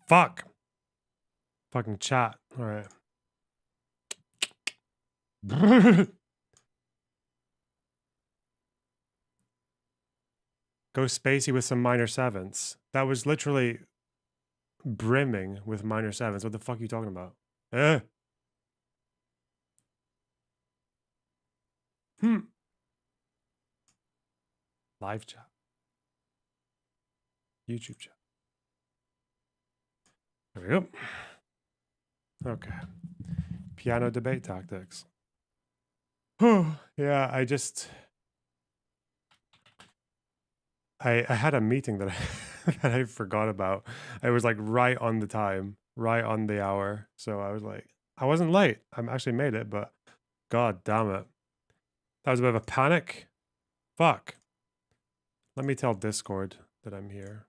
Fuck. Fucking chat. All right. Go spacey with some minor sevenths. That was literally brimming with minor sevenths. What the fuck are you talking about? Live chat. YouTube chat. There we go. Okay. Piano debate tactics. Yeah, I had a meeting that that I forgot about. I was like right on the time, right on the hour. So I was like, I wasn't late. I actually made it, but god damn it. That was a bit of a panic. Fuck. Let me tell Discord that I'm here.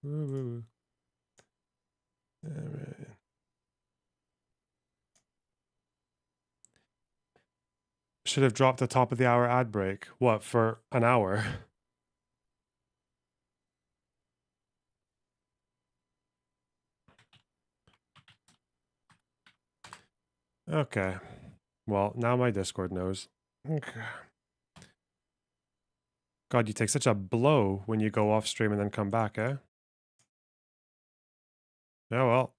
All right. Should have dropped the top of the hour ad break. What, for an hour? Okay. Well, now my Discord knows. Okay. God, you take such a blow when you go off stream and then come back, eh? Yeah, well.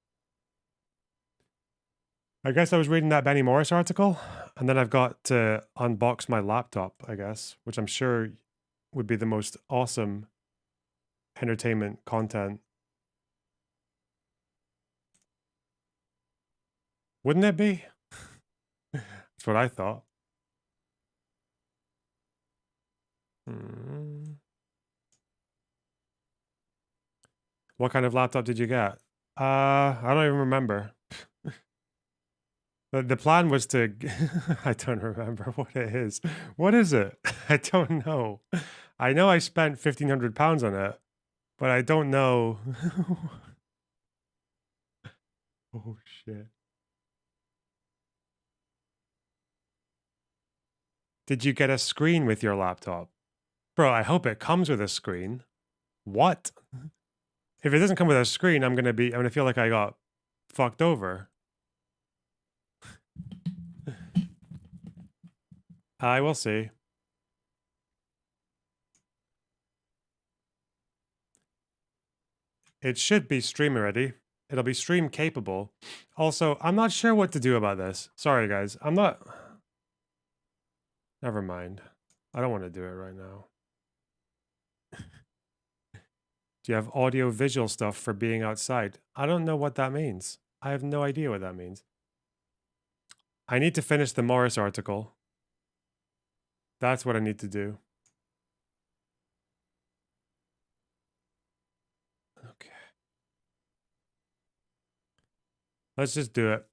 I guess I was reading that Benny Morris article, and then I've got to unbox my laptop, I guess, which I'm sure would be the most awesome entertainment content. Wouldn't it be? That's what I thought. What kind of laptop did you get? I don't even remember. The plan was to... I don't remember what it is. What is it? I don't know. I know I spent £1,500 on it, but I don't know. Oh, shit. Did you get a screen with your laptop? Bro, I hope it comes with a screen. What? If it doesn't come with a screen, I'm gonna feel like I got fucked over. I will see. It should be stream ready. It'll be stream capable. Also, I'm not sure what to do about this. Sorry, guys. I'm not... Never mind. I don't want to do it right now. Do you have audio visual stuff for being outside? I don't know what that means. I have no idea what that means. I need to finish the Morris article. That's what I need to do. Okay. Let's just do it.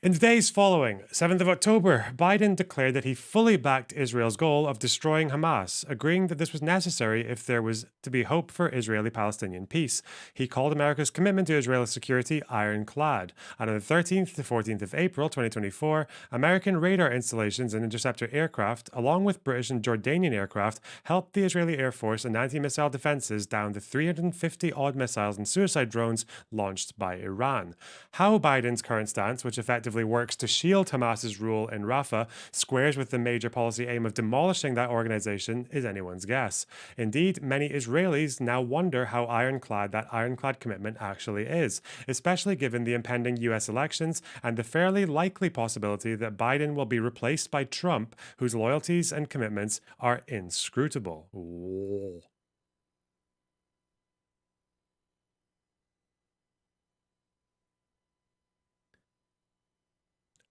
In the days following, 7th of October, Biden declared that he fully backed Israel's goal of destroying Hamas, agreeing that this was necessary if there was to be hope for Israeli-Palestinian peace. He called America's commitment to Israel's security ironclad. And on the 13th to 14th of April 2024, American radar installations and interceptor aircraft, along with British and Jordanian aircraft, helped the Israeli Air Force and anti-missile defenses down the 350-odd missiles and suicide drones launched by Iran. How Biden's current stance, which effectively works to shield Hamas's rule in Rafah, squares with the major policy aim of demolishing that organization is anyone's guess. Indeed, many Israelis now wonder how ironclad that ironclad commitment actually is, especially given the impending US elections and the fairly likely possibility that Biden will be replaced by Trump, whose loyalties and commitments are inscrutable. Whoa.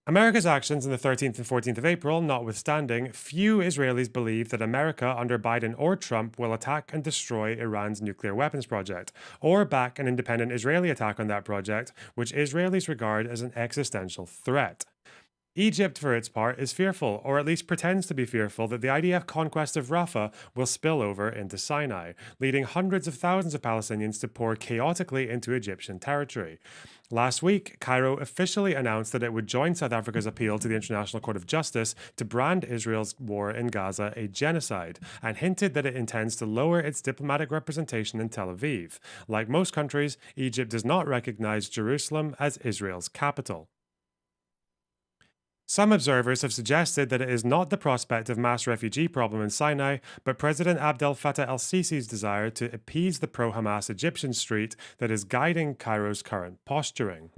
America's actions on the 13th and 14th of April notwithstanding, few Israelis believe that America under Biden or Trump will attack and destroy Iran's nuclear weapons project, or back an independent Israeli attack on that project, which Israelis regard as an existential threat. Egypt, for its part, is fearful, or at least pretends to be fearful, that the IDF conquest of Rafah will spill over into Sinai, leading hundreds of thousands of Palestinians to pour chaotically into Egyptian territory. Last week, Cairo officially announced that it would join South Africa's appeal to the International Court of Justice to brand Israel's war in Gaza a genocide, and hinted that it intends to lower its diplomatic representation in Tel Aviv. Like most countries, Egypt does not recognize Jerusalem as Israel's capital. Some observers have suggested that it is not the prospect of mass refugee problem in Sinai, but President Abdel Fattah el-Sisi's desire to appease the pro-Hamas Egyptian street that is guiding Cairo's current posturing.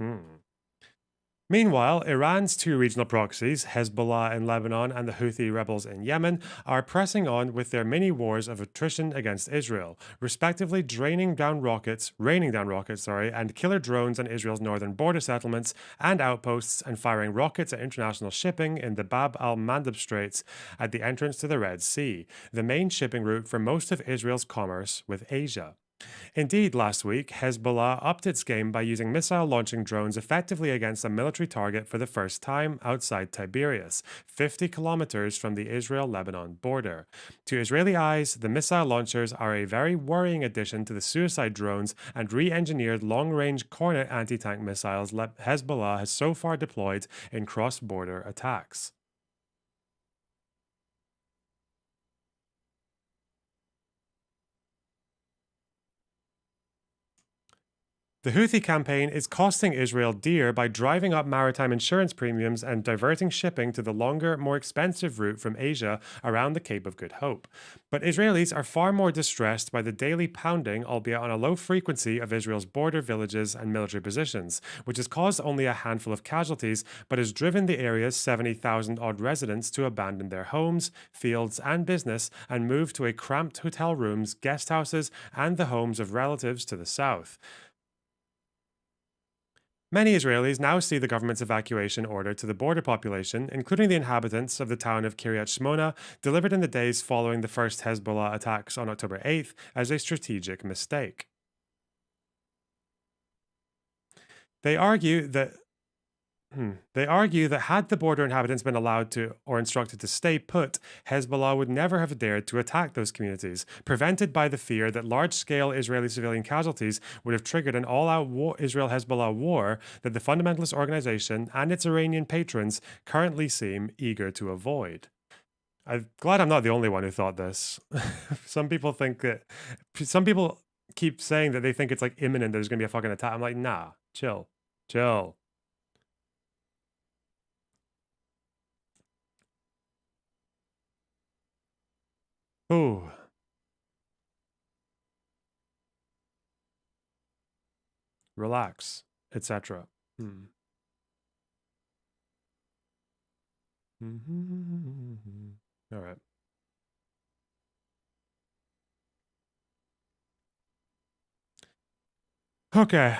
Meanwhile, Iran's two regional proxies, Hezbollah in Lebanon and the Houthi rebels in Yemen, are pressing on with their mini wars of attrition against Israel, respectively raining down rockets, and killer drones on Israel's northern border settlements and outposts, and firing rockets at international shipping in the Bab al-Mandeb Straits at the entrance to the Red Sea, the main shipping route for most of Israel's commerce with Asia. Indeed, last week, Hezbollah upped its game by using missile launching drones effectively against a military target for the first time outside Tiberias, 50 kilometers from the Israel Lebanon border. To Israeli eyes, the missile launchers are a very worrying addition to the suicide drones and re engineered long range Cornet anti tank missiles Hezbollah has so far deployed in cross border attacks. The Houthi campaign is costing Israel dear by driving up maritime insurance premiums and diverting shipping to the longer, more expensive route from Asia around the Cape of Good Hope. But Israelis are far more distressed by the daily pounding, albeit on a low frequency, of Israel's border villages and military positions, which has caused only a handful of casualties, but has driven the area's 70,000 odd residents to abandon their homes, fields, and business and move to a cramped hotel rooms, guest houses, and the homes of relatives to the south. Many Israelis now see the government's evacuation order to the border population, including the inhabitants of the town of Kiryat Shmona, delivered in the days following the first Hezbollah attacks on October 8th, as a strategic mistake. They argue that had the border inhabitants been allowed to or instructed to stay put, Hezbollah would never have dared to attack those communities, prevented by the fear that large-scale Israeli civilian casualties would have triggered an all-out Israel-Hezbollah war that the fundamentalist organization and its Iranian patrons currently seem eager to avoid. I'm glad I'm not the only one who thought this. Some people keep saying that they think it's like imminent, there's going to be a fucking attack. I'm like, nah, chill. Ooh, relax, etc. Hmm. All right. Okay.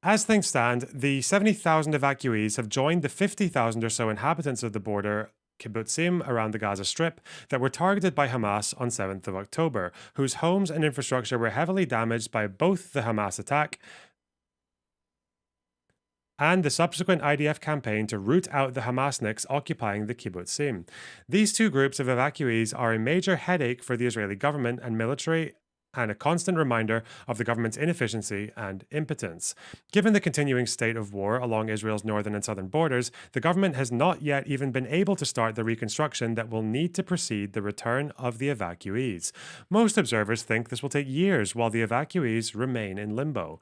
As things stand, the 70,000 evacuees have joined the 50,000 or so inhabitants of the border kibbutzim around the Gaza Strip that were targeted by Hamas on 7th of October, whose homes and infrastructure were heavily damaged by both the Hamas attack and the subsequent IDF campaign to root out the Hamasniks occupying the kibbutzim. These two groups of evacuees are a major headache for the Israeli government and military, and a constant reminder of the government's inefficiency and impotence. Given the continuing state of war along Israel's northern and southern borders, the government has not yet even been able to start the reconstruction that will need to precede the return of the evacuees. Most observers think this will take years while the evacuees remain in limbo.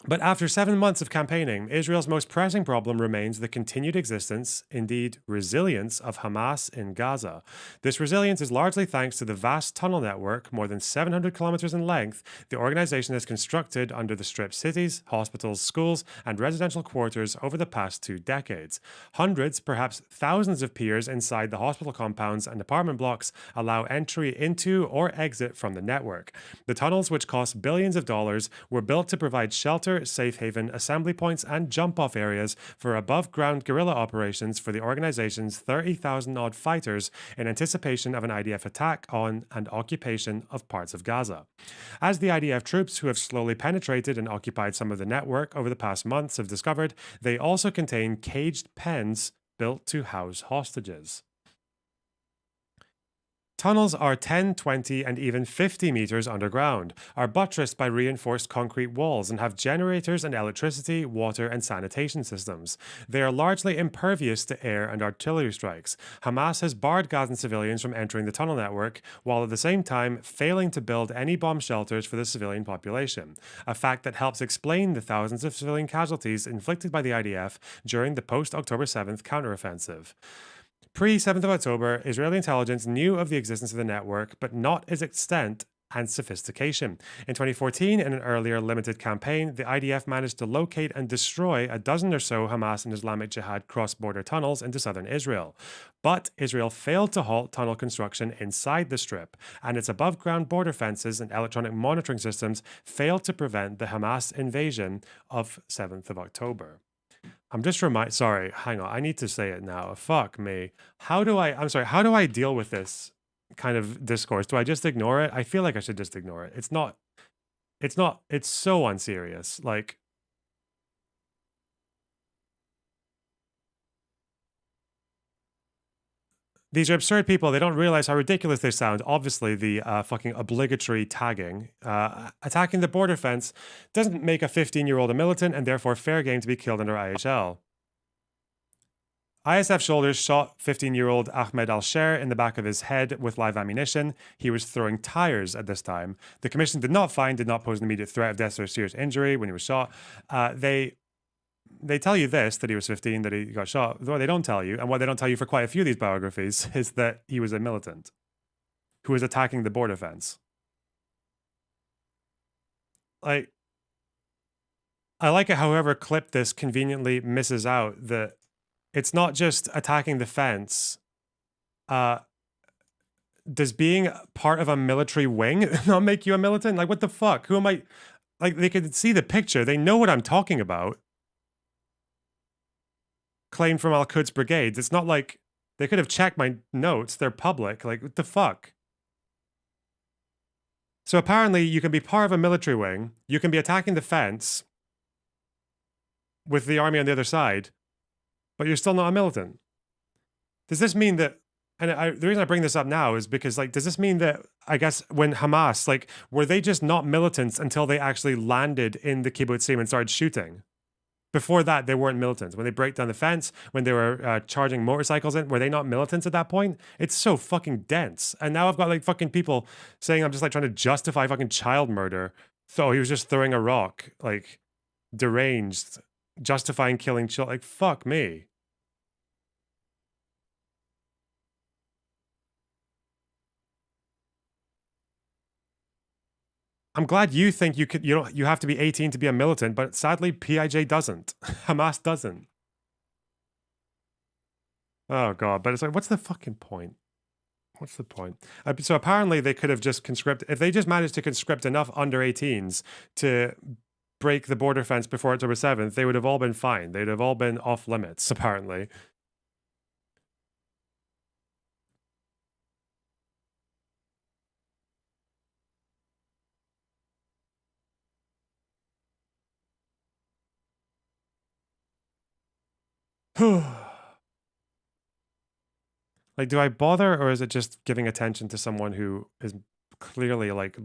But after 7 months of campaigning, Israel's most pressing problem remains the continued existence, indeed resilience, of Hamas in Gaza. This resilience is largely thanks to the vast tunnel network, more than 700 kilometers in length, the organization has constructed under the Strip cities, hospitals, schools, and residential quarters over the past 2 decades. Hundreds, perhaps thousands of piers inside the hospital compounds and apartment blocks allow entry into or exit from the network. The tunnels, which cost billions of dollars, were built to provide shelter shelter, safe haven, assembly points, and jump off areas for above ground guerrilla operations for the organization's 30,000 odd fighters in anticipation of an IDF attack on and occupation of parts of Gaza. As the IDF troops who have slowly penetrated and occupied some of the network over the past months have discovered, they also contain caged pens built to house hostages. Tunnels are 10, 20, and even 50 meters underground, are buttressed by reinforced concrete walls, and have generators and electricity, water, and sanitation systems. They are largely impervious to air and artillery strikes. Hamas has barred Gazan civilians from entering the tunnel network, while at the same time failing to build any bomb shelters for the civilian population, a fact that helps explain the thousands of civilian casualties inflicted by the IDF during the post-October 7th counteroffensive. Pre-7th of October, Israeli intelligence knew of the existence of the network, but not its extent and sophistication. In 2014, in an earlier limited campaign, the IDF managed to locate and destroy a dozen or so Hamas and Islamic Jihad cross-border tunnels into southern Israel. But Israel failed to halt tunnel construction inside the strip, and its above-ground border fences and electronic monitoring systems failed to prevent the Hamas invasion of 7th of October. I'm just sorry, hang on. I need to say it now. Fuck me. How do I deal with this kind of discourse? Do I just ignore it? I feel like I should just ignore it. It's so unserious. Like, these are absurd people. They don't realize how ridiculous they sound. Obviously, the fucking obligatory tagging. Attacking the border fence doesn't make a 15-year-old a militant and therefore fair game to be killed under IHL. ISF soldiers shot 15-year-old Ahmed al-Sher in the back of his head with live ammunition. He was throwing tires at this time. The commission did not pose an immediate threat of death or serious injury when he was shot. They tell you this, that he was 15, that he got shot. What they don't tell you, and what they don't tell you for quite a few of these biographies, is that he was a militant who was attacking the border fence. Like, I like it, however, clip this conveniently misses out that it's not just attacking the fence. Does being part of a military wing not make you a militant? Like, what the fuck? Who am I? Like, they could see the picture. They know what I'm talking about. Claimed from Al-Quds brigades. It's not like they could have checked my notes. They're public. Like, what the fuck? So apparently you can be part of a military wing. You can be attacking the fence with the army on the other side, but you're still not a militant. Does this mean that, and the reason I bring this up now is because, like, does this mean that, I guess, when Hamas, like, were they just not militants until they actually landed in the kibbutzim and started shooting? Before that, they weren't militants. When they break down the fence, when they were charging motorcycles in, were they not militants at that point? It's so fucking dense. And now I've got, like, fucking people saying I'm just, like, trying to justify fucking child murder. So he was just throwing a rock, like, deranged, justifying killing children. Like, fuck me. I'm glad you think you have to be 18 to be a militant, but sadly PIJ doesn't. Hamas doesn't. Oh god, but it's like, what's the fucking point? What's the point? So apparently they could have just conscripted, if they just managed to conscript enough under 18s to break the border fence before October 7th, they would have all been fine. They'd have all been off limits, apparently. Like, do I bother, or is it just giving attention to someone who is clearly like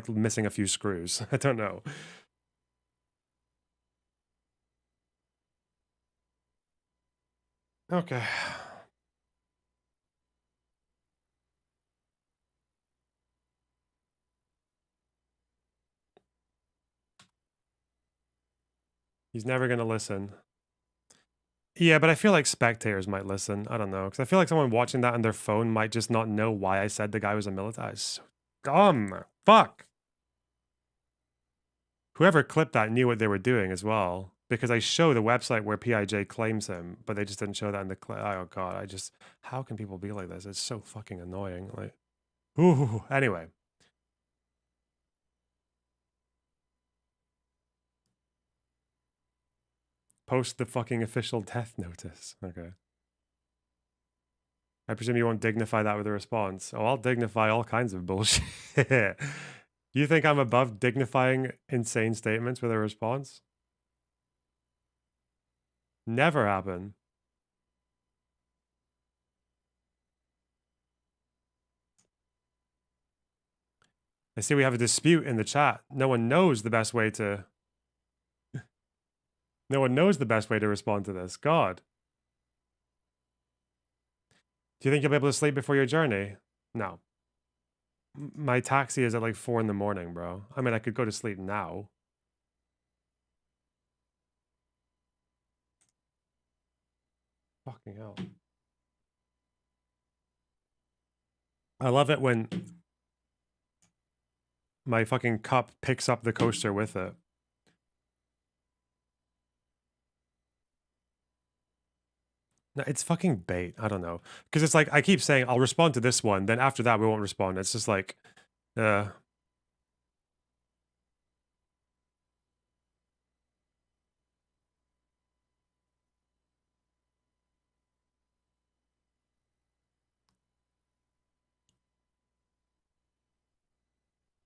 missing a few screws? I don't know. Okay. He's never going to listen. Yeah, but I feel like spectators might listen. I don't know. Because I feel like someone watching that on their phone might just not know why I said the guy was a militant. So dumb. Fuck. Whoever clipped that knew what they were doing as well. Because I show the website where PIJ claims him, but they just didn't show that in the clip. Oh, God. How can people be like this? It's so fucking annoying. Like, ooh. Anyway. post the fucking official death notice. Okay. I presume you won't dignify that with a response. Oh, I'll dignify all kinds of bullshit. You think I'm above dignifying insane statements with a response? Never happen. I see we have a dispute in the chat. No one knows the best way to respond to this. God. Do you think you'll be able to sleep before your journey? No. My taxi is at like 4 in the morning, bro. I mean, I could go to sleep now. Fucking hell. I love it when my fucking cup picks up the coaster with it. No, it's fucking bait. I don't know. Because it's like, I keep saying, I'll respond to this one. Then after that, we won't respond. It's just like,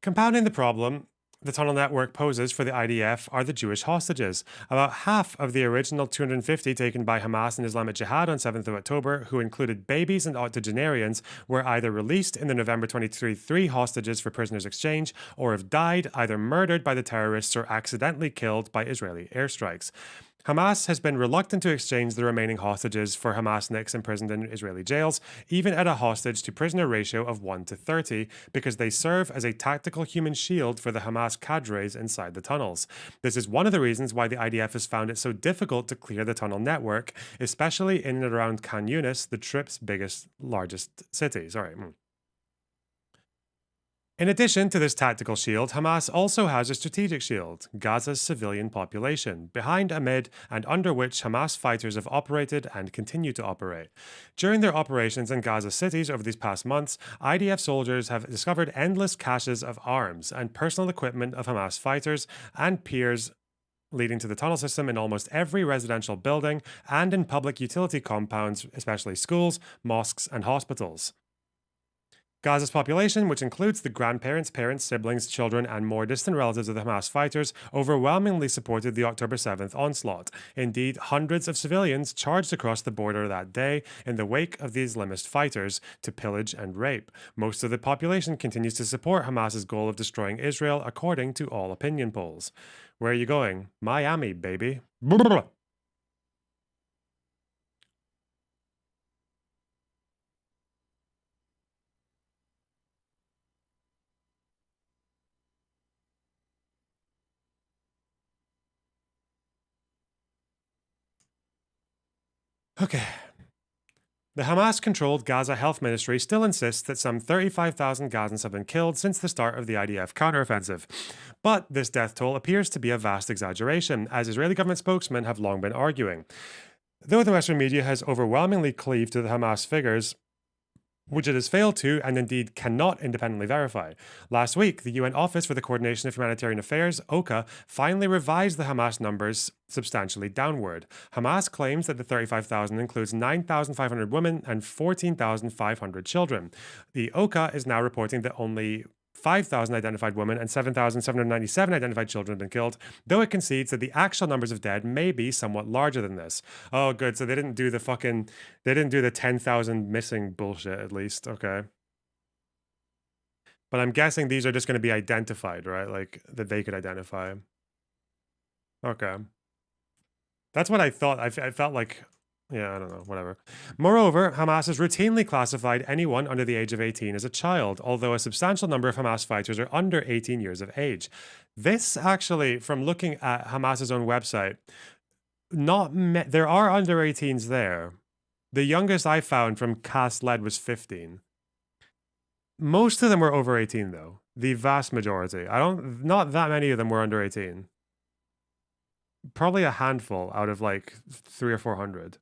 Compounding the problem the tunnel network poses for the IDF are the Jewish hostages. About half of the original 250 taken by Hamas and Islamic Jihad on 7th of October, who included babies and octogenarians, were either released in the November 23 hostages for prisoners exchange or have died either murdered by the terrorists or accidentally killed by Israeli airstrikes. Hamas has been reluctant to exchange the remaining hostages for Hamasniks imprisoned in Israeli jails, even at a hostage to prisoner ratio of 1 to 30, because they serve as a tactical human shield for the Hamas cadres inside the tunnels. This is one of the reasons why the IDF has found it so difficult to clear the tunnel network, especially in and around Khan Yunis, the trip's largest city. In addition to this tactical shield, Hamas also has a strategic shield, Gaza's civilian population, behind, amid, and under which Hamas fighters have operated and continue to operate. During their operations in Gaza cities over these past months, IDF soldiers have discovered endless caches of arms and personal equipment of Hamas fighters and peers leading to the tunnel system in almost every residential building and in public utility compounds, especially schools, mosques, and hospitals. Gaza's population, which includes the grandparents, parents, siblings, children, and more distant relatives of the Hamas fighters, overwhelmingly supported the October 7th onslaught. Indeed, hundreds of civilians charged across the border that day in the wake of the Islamist fighters to pillage and rape. Most of the population continues to support Hamas's goal of destroying Israel, according to all opinion polls. Where are you going? Miami, baby. Okay. The Hamas-controlled Gaza Health Ministry still insists that some 35,000 Gazans have been killed since the start of the IDF counteroffensive. But this death toll appears to be a vast exaggeration, as Israeli government spokesmen have long been arguing. Though the Western media has overwhelmingly cleaved to the Hamas figures, which it has failed to and indeed cannot independently verify. Last week, the UN Office for the Coordination of Humanitarian Affairs, OCHA, finally revised the Hamas numbers substantially downward. Hamas claims that the 35,000 includes 9,500 women and 14,500 children. The OCHA is now reporting that only 5,000 identified women and 7,797 identified children have been killed, though it concedes that the actual numbers of dead may be somewhat larger than this. Oh, good. So they didn't do the 10,000 missing bullshit, at least. Okay. But I'm guessing these are just going to be identified, right? Like, that they could identify. Okay. That's what I thought. I felt like, yeah, I don't know, whatever. Moreover, Hamas has routinely classified anyone under the age of 18 as a child, although a substantial number of Hamas fighters are under 18 years of age. This actually, from looking at Hamas's own website, there are under 18s there. The youngest I found from Cast Led was 15. Most of them were over 18, though. The vast majority. Not that many of them were under 18. Probably a handful out of like 300 or 400.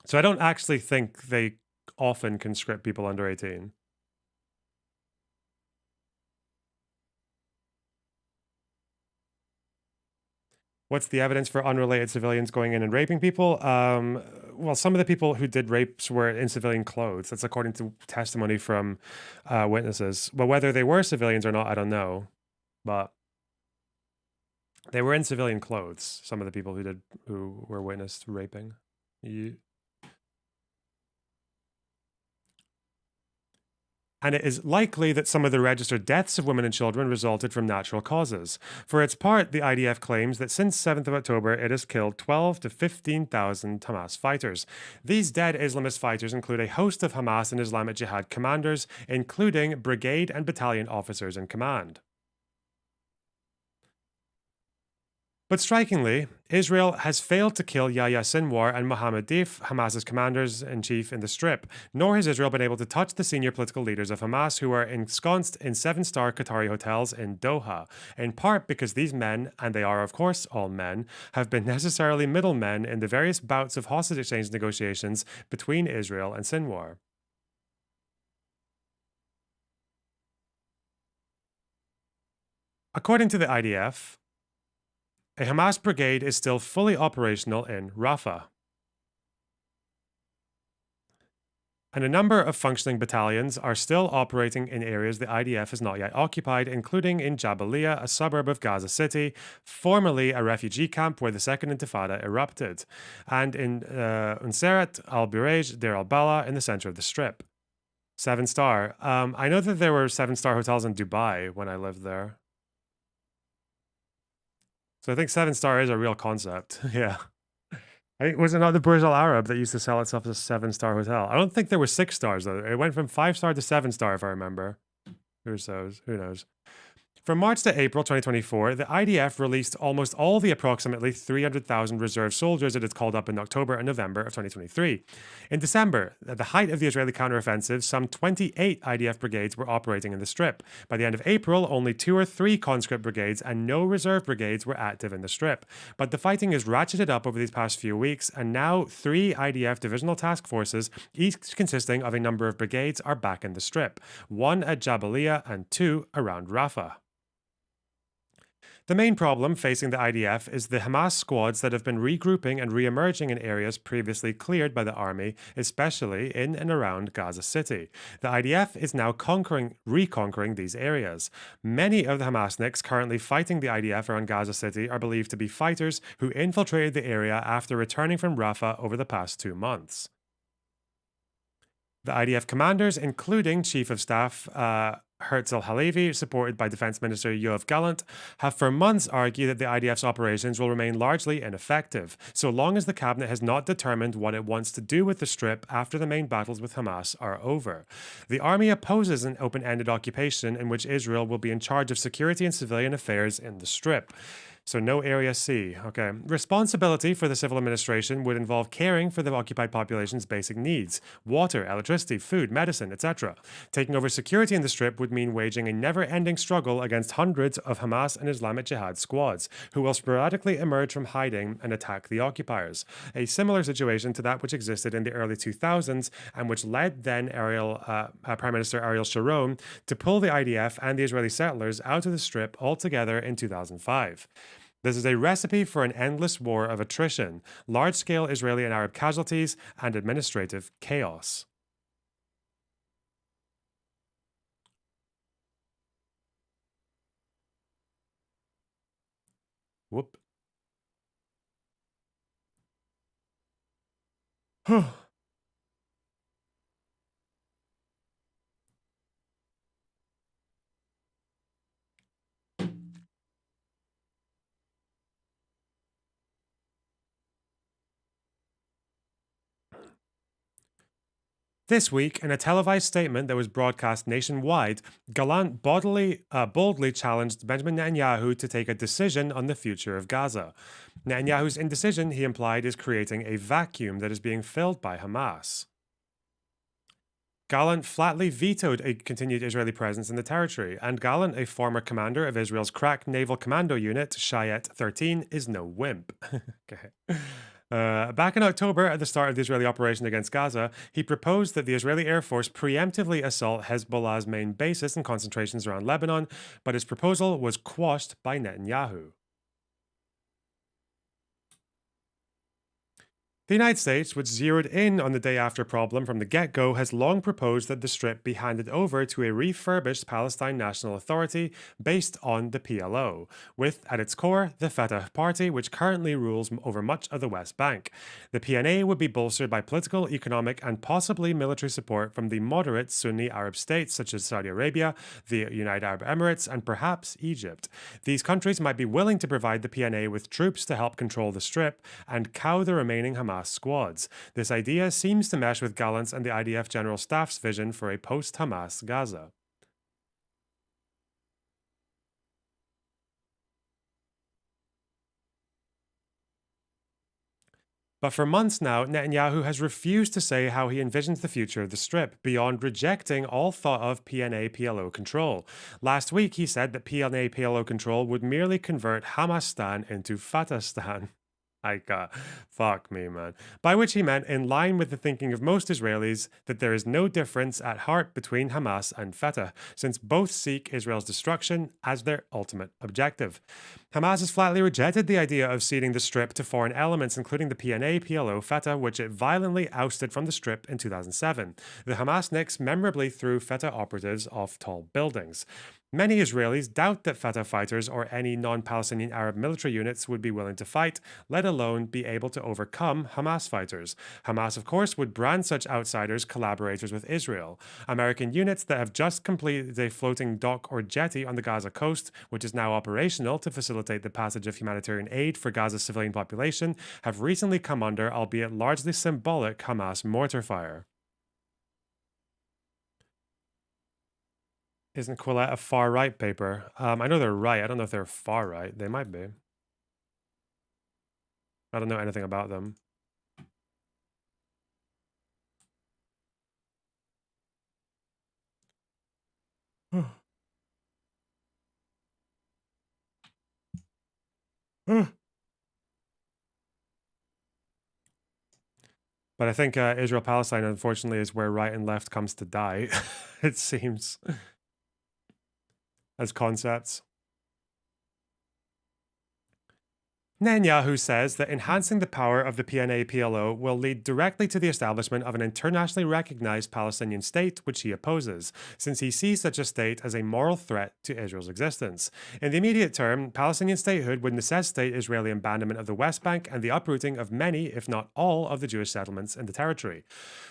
So I don't actually think they often conscript people under 18. What's the evidence for unrelated civilians going in and raping people? Well, some of the people who did rapes were in civilian clothes. That's according to testimony from witnesses. But whether they were civilians or not, I don't know. But they were in civilian clothes. Some of the people who were witnessed raping. And it is likely that some of the registered deaths of women and children resulted from natural causes. For its part, the IDF claims that since 7th of October, it has killed 12 to 15,000 Hamas fighters. These dead Islamist fighters include a host of Hamas and Islamic Jihad commanders, including brigade and battalion officers in command. But strikingly, Israel has failed to kill Yahya Sinwar and Mohammed Deif, Hamas's commanders-in-chief in the Strip, nor has Israel been able to touch the senior political leaders of Hamas who are ensconced in 7-star Qatari hotels in Doha, in part because these men, and they are of course all men, have been necessarily middlemen in the various bouts of hostage exchange negotiations between Israel and Sinwar. According to the IDF, a Hamas brigade is still fully operational in Rafah. And a number of functioning battalions are still operating in areas the IDF has not yet occupied, including in Jabalia, a suburb of Gaza City, formerly a refugee camp where the Second Intifada erupted, and in Unseret, Al-Burej, Deir al-Bala, in the center of the Strip. 7-star. I know that there were 7-star hotels in Dubai when I lived there. So I think 7-star is a real concept. Yeah. Was it not the Burj Al Arab that used to sell itself as a 7-star hotel? I don't think there were 6 stars though. It went from 5-star to 7-star, if I remember. Who knows? Who knows? From March to April 2024, the IDF released almost all the approximately 300,000 reserve soldiers it had called up in October and November of 2023. In December, at the height of the Israeli counteroffensive, some 28 IDF brigades were operating in the Strip. By the end of April, only 2 or 3 conscript brigades and no reserve brigades were active in the Strip. But the fighting is ratcheted up over these past few weeks, and now 3 IDF divisional task forces, each consisting of a number of brigades, are back in the Strip. 1 at Jabalia and 2 around Rafah. The main problem facing the IDF is the Hamas squads that have been regrouping and re-emerging in areas previously cleared by the army, especially in and around Gaza City. The IDF is now reconquering these areas. Many of the Hamasniks currently fighting the IDF around Gaza City are believed to be fighters who infiltrated the area after returning from Rafah over the past 2 months. The IDF commanders, including Chief of Staff Herzl Halevi, supported by Defense Minister Yoav Gallant, have for months argued that the IDF's operations will remain largely ineffective, so long as the cabinet has not determined what it wants to do with the Strip after the main battles with Hamas are over. The army opposes an open-ended occupation in which Israel will be in charge of security and civilian affairs in the Strip. So no Area C. Okay. Responsibility for the civil administration would involve caring for the occupied population's basic needs: water, electricity, food, medicine, etc. Taking over security in the Strip would mean waging a never-ending struggle against hundreds of Hamas and Islamic Jihad squads, who will sporadically emerge from hiding and attack the occupiers. A similar situation to that which existed in the early 2000s and which led then Prime Minister Ariel Sharon to pull the IDF and the Israeli settlers out of the Strip altogether in 2005. This is a recipe for an endless war of attrition, large-scale Israeli and Arab casualties, and administrative chaos. Whoop. This week, in a televised statement that was broadcast nationwide, Gallant boldly challenged Benjamin Netanyahu to take a decision on the future of Gaza. Netanyahu's indecision, he implied, is creating a vacuum that is being filled by Hamas. Gallant flatly vetoed a continued Israeli presence in the territory, and Gallant, a former commander of Israel's crack naval commando unit, Shayet 13, is no wimp. Okay. Back in October, at the start of the Israeli operation against Gaza, he proposed that the Israeli Air Force preemptively assault Hezbollah's main bases and concentrations around Lebanon, but his proposal was quashed by Netanyahu. The United States, which zeroed in on the day after problem from the get go, has long proposed that the Strip be handed over to a refurbished Palestine National Authority based on the PLO, with, at its core, the Fatah Party, which currently rules over much of the West Bank. The PNA would be bolstered by political, economic, and possibly military support from the moderate Sunni Arab states such as Saudi Arabia, the United Arab Emirates, and perhaps Egypt. These countries might be willing to provide the PNA with troops to help control the Strip and cow the remaining Hamas squads. This idea seems to mesh with Gallant's and the IDF General Staff's vision for a post Hamas Gaza. But for months now, Netanyahu has refused to say how he envisions the future of the Strip, beyond rejecting all thought of PNA PLO control. Last week, he said that PNA PLO control would merely convert Hamastan into Fatastan. Fuck me, man. By which he meant, in line with the thinking of most Israelis, that there is no difference at heart between Hamas and Fatah, since both seek Israel's destruction as their ultimate objective. Hamas has flatly rejected the idea of ceding the Strip to foreign elements, including the PNA, PLO, Fatah, which it violently ousted from the Strip in 2007. The Hamasniks memorably threw Fatah operatives off tall buildings. Many Israelis doubt that Fatah fighters or any non Palestinian Arab military units would be willing to fight, let alone be able to overcome Hamas fighters. Hamas, of course, would brand such outsiders collaborators with Israel. American units that have just completed a floating dock or jetty on the Gaza coast, which is now operational to facilitate the passage of humanitarian aid for Gaza's civilian population, have recently come under, albeit largely symbolic, Hamas mortar fire. Isn't Quillette a far right paper? I know they're right. I don't know if they're far right. They might be. I don't know anything about them. But I think Israel Palestine, unfortunately, is where right and left comes to die, it seems, as concepts. Netanyahu says that enhancing the power of the PNA PLO will lead directly to the establishment of an internationally recognized Palestinian state, which he opposes, since he sees such a state as a moral threat to Israel's existence. In the immediate term, Palestinian statehood would necessitate Israeli abandonment of the West Bank and the uprooting of many, if not all, of the Jewish settlements in the territory.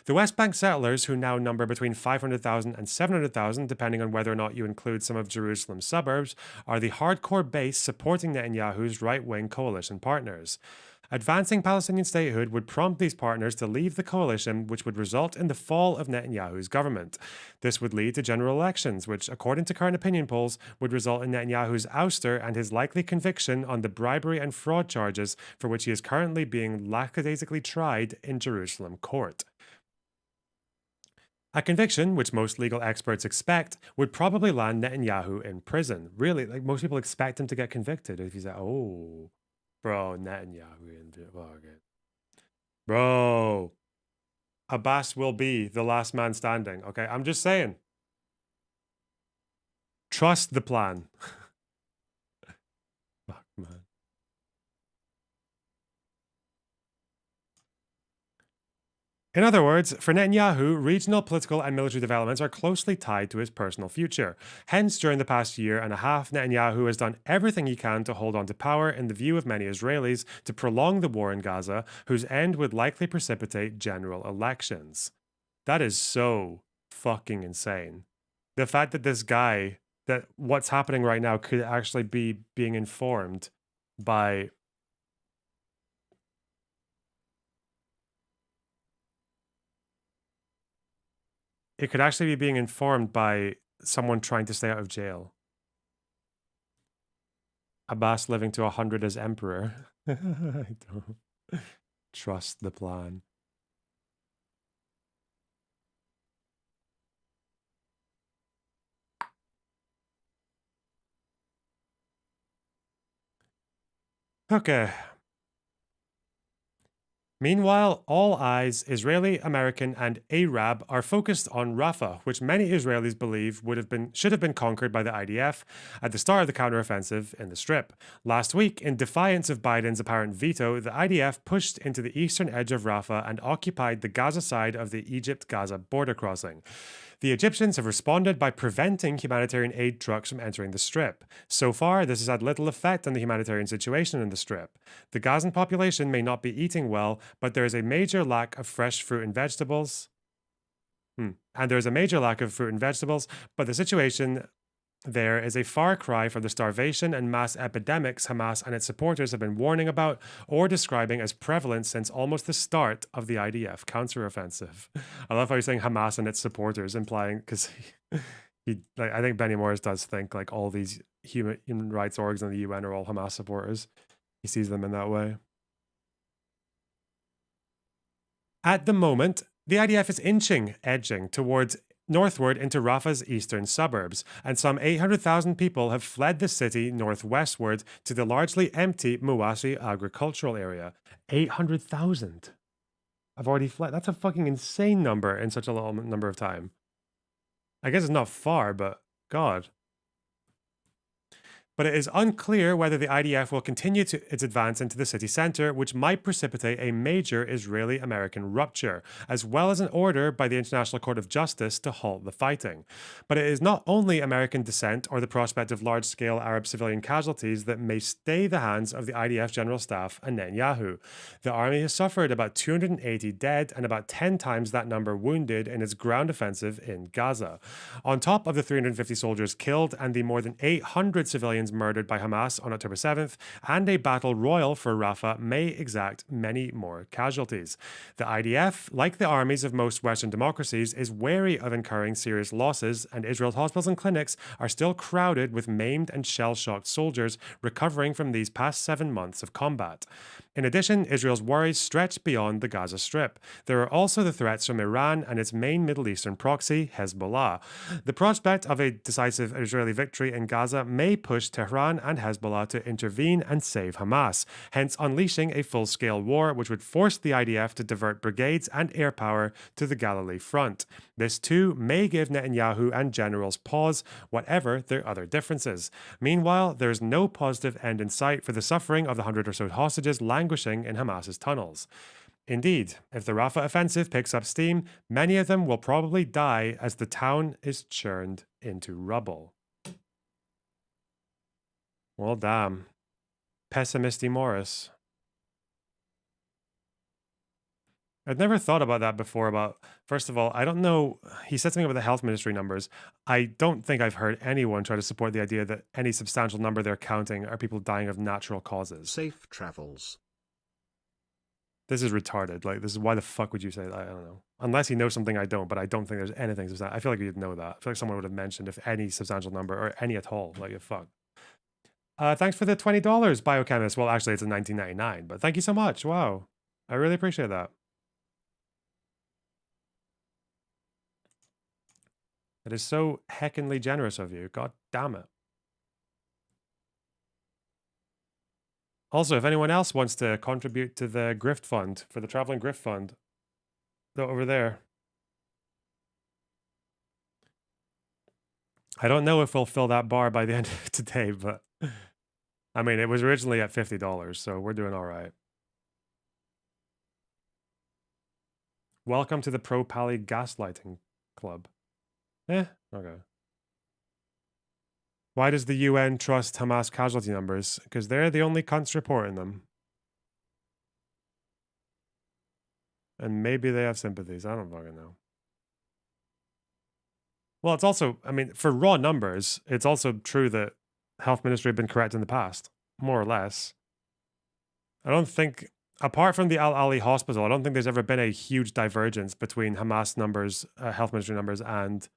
The West Bank settlers, who now number between 500,000 and 700,000, depending on whether or not you include some of Jerusalem's suburbs, are the hardcore base supporting Netanyahu's right-wing coalition partners. Advancing Palestinian statehood would prompt these partners to leave the coalition, which would result in the fall of Netanyahu's government. This would lead to general elections, which, according to current opinion polls, would result in Netanyahu's ouster and his likely conviction on the bribery and fraud charges for which he is currently being lackadaisically tried in Jerusalem court. A conviction, which most legal experts expect, would probably land Netanyahu in prison. Really, like most people expect him to get convicted if he's like, oh, bro, Netanyahu. Okay. Bro, Abbas will be the last man standing. Okay, I'm just saying. Trust the plan. Fuck, man. In other words, for Netanyahu, regional political and military developments are closely tied to his personal future. Hence, during the past year and a half, Netanyahu has done everything he can to hold on to power in the view of many Israelis to prolong the war in Gaza, whose end would likely precipitate general elections. That is so fucking insane. The fact that this guy, that what's happening right now could actually be being informed by it could actually be being informed by someone trying to stay out of jail. Abbas living to 100 as emperor. I don't trust the plan. Okay. Meanwhile, all eyes, Israeli, American, and Arab, are focused on Rafah, which many Israelis believe should have been conquered by the IDF at the start of the counteroffensive in the Strip. Last week, in defiance of Biden's apparent veto, the IDF pushed into the eastern edge of Rafah and occupied the Gaza side of the Egypt-Gaza border crossing. The Egyptians have responded by preventing humanitarian aid trucks from entering the Strip. So far, this has had little effect on the humanitarian situation in the Strip. The Gazan population may not be eating well, but there is a major lack of fresh fruit and vegetables. And there is a major lack of fruit and vegetables, but the situation there is a far cry from the starvation and mass epidemics Hamas and its supporters have been warning about or describing as prevalent since almost the start of the IDF counteroffensive. I love how you're saying Hamas and its supporters, implying because I think Benny Morris does think like all these human rights orgs in the UN are all Hamas supporters. He sees them in that way. At the moment, the IDF is edging towards northward into Rafah's eastern suburbs, and some 800,000 people have fled the city northwestward to the largely empty Mawasi agricultural area. 800,000 have already fled. That's a fucking insane number in such a little number of time. I guess it's not far, but God. But it is unclear whether the IDF will continue its advance into the city center, which might precipitate a major Israeli-American rupture, as well as an order by the International Court of Justice to halt the fighting. But it is not only American dissent or the prospect of large-scale Arab civilian casualties that may stay the hands of the IDF General Staff and Netanyahu. The army has suffered about 280 dead and about 10 times that number wounded in its ground offensive in Gaza. On top of the 350 soldiers killed and the more than 800 civilians murdered by Hamas on October 7th, and a battle royal for Rafah may exact many more casualties. The IDF, like the armies of most Western democracies, is wary of incurring serious losses, and Israel's hospitals and clinics are still crowded with maimed and shell-shocked soldiers recovering from these past 7 months of combat. In addition, Israel's worries stretch beyond the Gaza Strip. There are also the threats from Iran and its main Middle Eastern proxy, Hezbollah. The prospect of a decisive Israeli victory in Gaza may push Tehran and Hezbollah to intervene and save Hamas, hence unleashing a full-scale war which would force the IDF to divert brigades and air power to the Galilee front. This too may give Netanyahu and generals pause, whatever their other differences. Meanwhile, there is no positive end in sight for the suffering of the 100 or so hostages languishing in Hamas's tunnels. Indeed, if the Rafah offensive picks up steam, many of them will probably die as the town is churned into rubble. Well, damn. Pessimisty Morris. I'd never thought about that before. First of all, I don't know. He said something about the health ministry numbers. I don't think I've heard anyone try to support the idea that any substantial number they're counting are people dying of natural causes. Safe travels. This is retarded. Like, this is why the fuck would you say that? I don't know. Unless he knows something I don't, but I don't think there's anything substantial. I feel like you'd know that. I feel like someone would have mentioned if any substantial number or any at all. Like, fuck. Thanks for the $20, Biochemist. Well, actually, it's a $19.99, but thank you so much. Wow. I really appreciate that. It is so heckinly generous of you. God damn it. Also, if anyone else wants to contribute to the grift fund, for the traveling grift fund, over there. I don't know if we'll fill that bar by the end of today, but I mean, it was originally at $50, so we're doing all right. Welcome to the Pro Pally Gaslighting Club. Okay. Why does the UN trust Hamas casualty numbers? Because they're the only cunts reporting them. And maybe they have sympathies. I don't fucking know. Well, it's also, I mean, for raw numbers, it's also true that health ministry have been correct in the past, more or less. I don't think, apart from the Al Ali hospital, I don't think there's ever been a huge divergence between Hamas numbers, health ministry numbers, and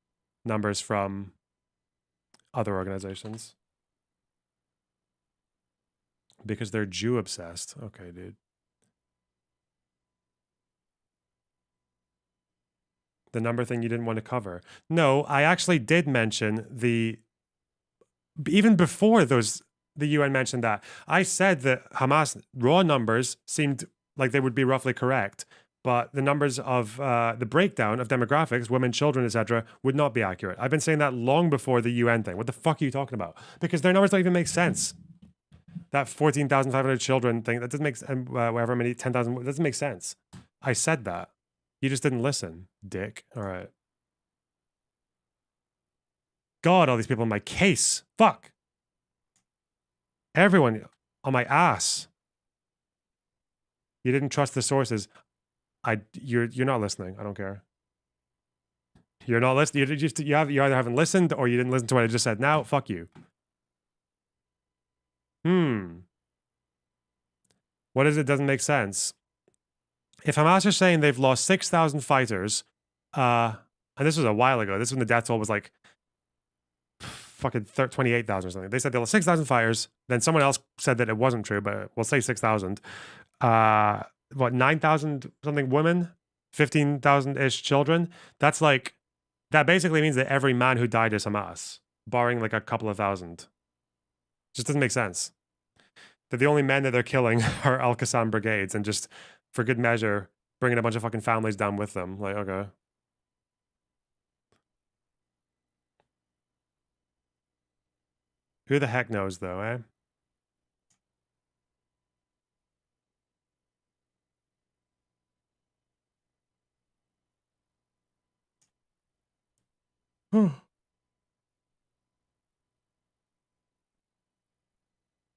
numbers from other organizations. Because they're Jew obsessed. Okay, dude. The number thing you didn't want to cover. No, I actually did mention even before the UN mentioned that, I said that Hamas raw numbers seemed like they would be roughly correct. But the numbers of the breakdown of demographics, women, children, etc., would not be accurate. I've been saying that long before the UN thing. What the fuck are you talking about? Because their numbers don't even make sense. That 14,500 children thing, that doesn't make sense. Whatever many, 10,000, doesn't make sense. I said that. You just didn't listen, dick. All right. God, all these people in my case. Fuck. Everyone on my ass. You didn't trust the sources. You're not listening. I don't care. You're not listening. You either haven't listened or you didn't listen to what I just said. Now, fuck you. What is it? Doesn't make sense. If Hamas are saying they've lost 6,000 fighters, and this was a while ago. This is when the death toll was like fucking 28,000 or something. They said they lost 6,000 fighters. Then someone else said that it wasn't true, but we'll say 6,000. What, 9,000 something women, 15,000-ish children? That's like, that basically means that every man who died is Hamas, barring like a couple of thousand. Just doesn't make sense. That the only men that they're killing are Al-Qassam brigades and just, for good measure, bringing a bunch of fucking families down with them. Like, okay. Who the heck knows though, eh?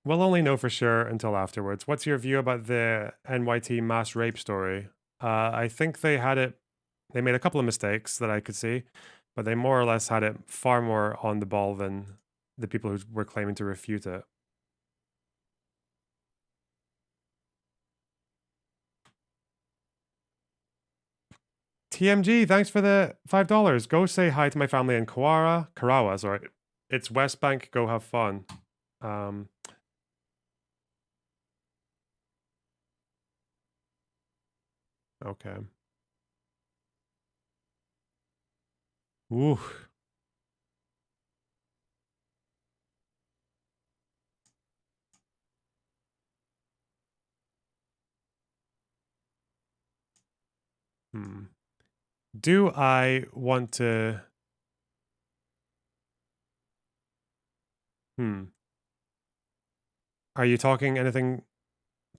We'll only know for sure until afterwards. What's your view about the NYT mass rape story? I think they made a couple of mistakes that I could see, but they more or less had it far more on the ball than the people who were claiming to refute it. TMG, thanks for the $5. Go say hi to my family in Karawa, sorry. It's West Bank, go have fun. Okay. Ooh. Do I want to... Are you taking anything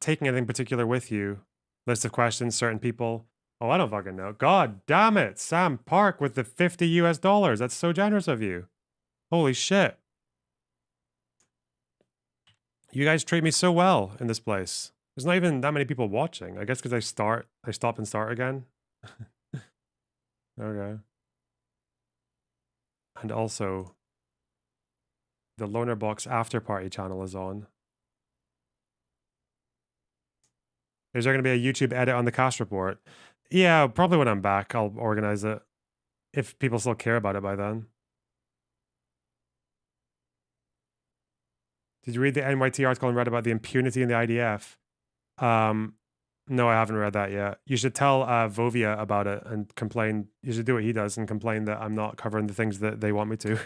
particular with you? List of questions, certain people? Oh, I don't fucking know. God damn it. Sam Park with the $50 US. That's so generous of you. Holy shit. You guys treat me so well in this place. There's not even that many people watching. I guess because I stop and start again. Okay. And also, the Loner Box After Party channel is on. Is there going to be a YouTube edit on the cast report? Yeah, probably when I'm back, I'll organize it. If people still care about it by then. Did you read the NYT article and read about the impunity in the IDF? No, I haven't read that yet. You should tell Vovia about it and complain. You should do what he does and complain that I'm not covering the things that they want me to.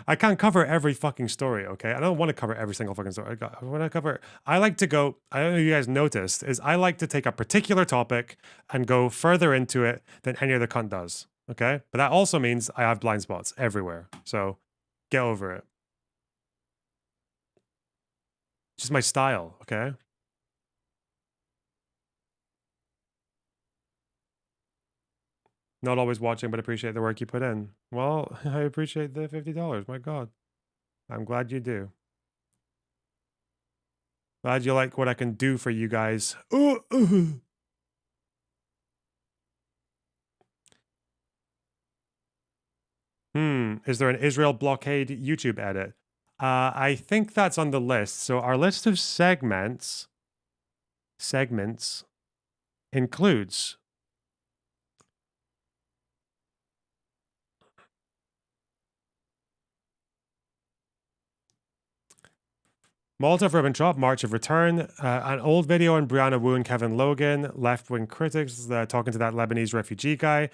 I can't cover every fucking story, okay? I don't want to cover every single fucking story. I like to go, I don't know if you guys noticed, is I like to take a particular topic and go further into it than any other cunt does, okay? But that also means I have blind spots everywhere. So get over it. Just my style, okay? Not always watching, but appreciate the work you put in. Well, I appreciate the $50. My God. I'm glad you do. Glad you like what I can do for you guys. Is there an Israel blockade YouTube edit? I think that's on the list. So our list of segments includes Molotov-Ribbentrop, March of Return, an old video on Brianna Wu and Kevin Logan, left-wing critics talking to that Lebanese refugee guy,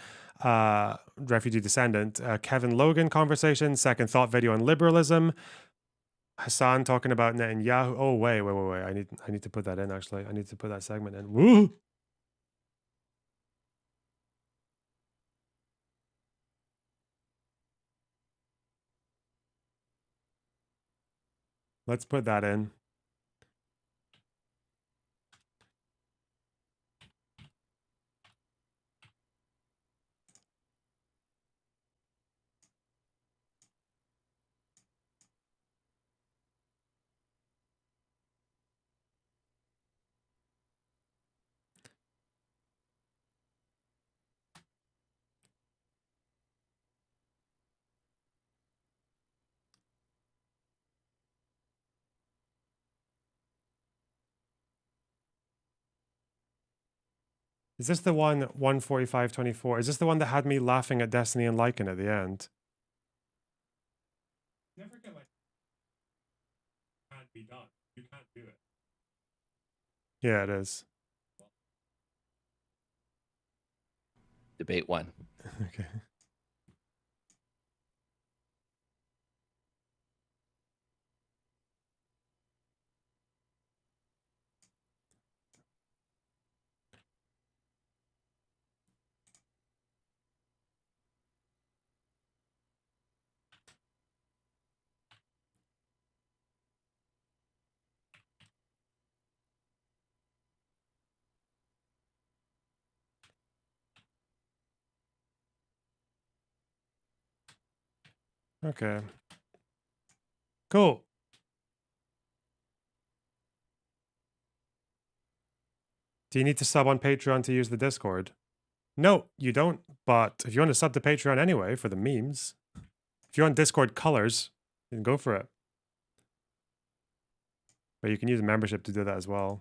refugee descendant, Kevin Logan conversation, second thought video on liberalism, Hassan talking about Netanyahu. Oh, wait. I need to put that in, actually. I need to put that segment in. Woo! Let's put that in. Is this the one 14524? Is this the one that had me laughing at Destiny and Lycan at the end? Never get like can't be done. You can't do it. Yeah, it is. Debate 1. Okay. Okay. Cool. Do you need to sub on Patreon to use the Discord? No, you don't. But if you want to sub to Patreon anyway for the memes, if you want Discord colors, then go for it. But you can use a membership to do that as well.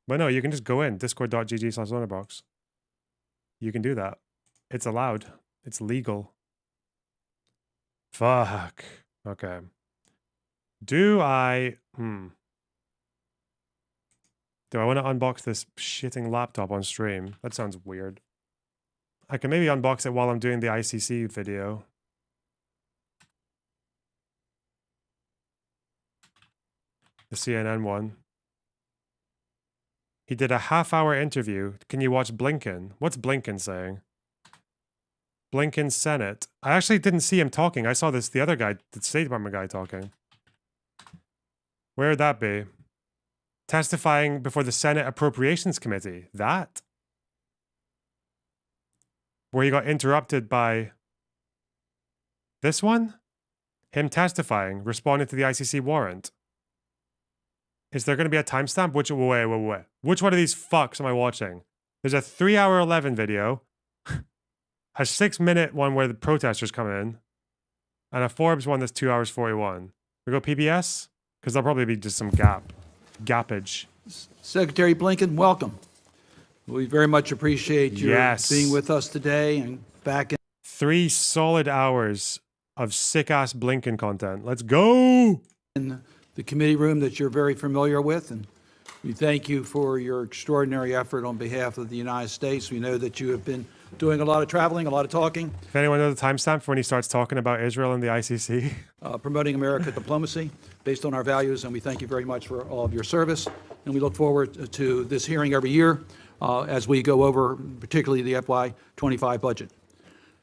But no, you can just go in discord.gg/lonerbox. You can do that. It's allowed. It's legal. Fuck. Okay. Do I want to unbox this shitting laptop on stream? That sounds weird. I can maybe unbox it while I'm doing the ICC video. The CNN one. He did a half-hour interview. Can you watch Blinken? What's Blinken saying? Blinken's Senate. I actually didn't see him talking. I saw the other guy, the State Department guy talking. Where would that be? Testifying before the Senate Appropriations Committee. That? Where he got interrupted by this one? Him testifying, responding to the ICC warrant. Is there going to be a timestamp? Wait. Which one of these fucks am I watching? There's a 3-hour 11 video, a 6-minute one where the protesters come in, and a Forbes one that's 2 hours 41. We go PBS? Because there'll probably be just some gappage. Secretary Blinken, welcome. We very much appreciate your being with us today and back in 3 solid hours of sick-ass Blinken content. Let's go! the committee room that you're very familiar with, and we thank you for your extraordinary effort on behalf of the United States. We know that you have been doing a lot of traveling, a lot of talking. If anyone knows the timestamp for when he starts talking about Israel and the ICC. Promoting American diplomacy based on our values, and we thank you very much for all of your service. And we look forward to this hearing every year as we go over particularly the FY25 budget.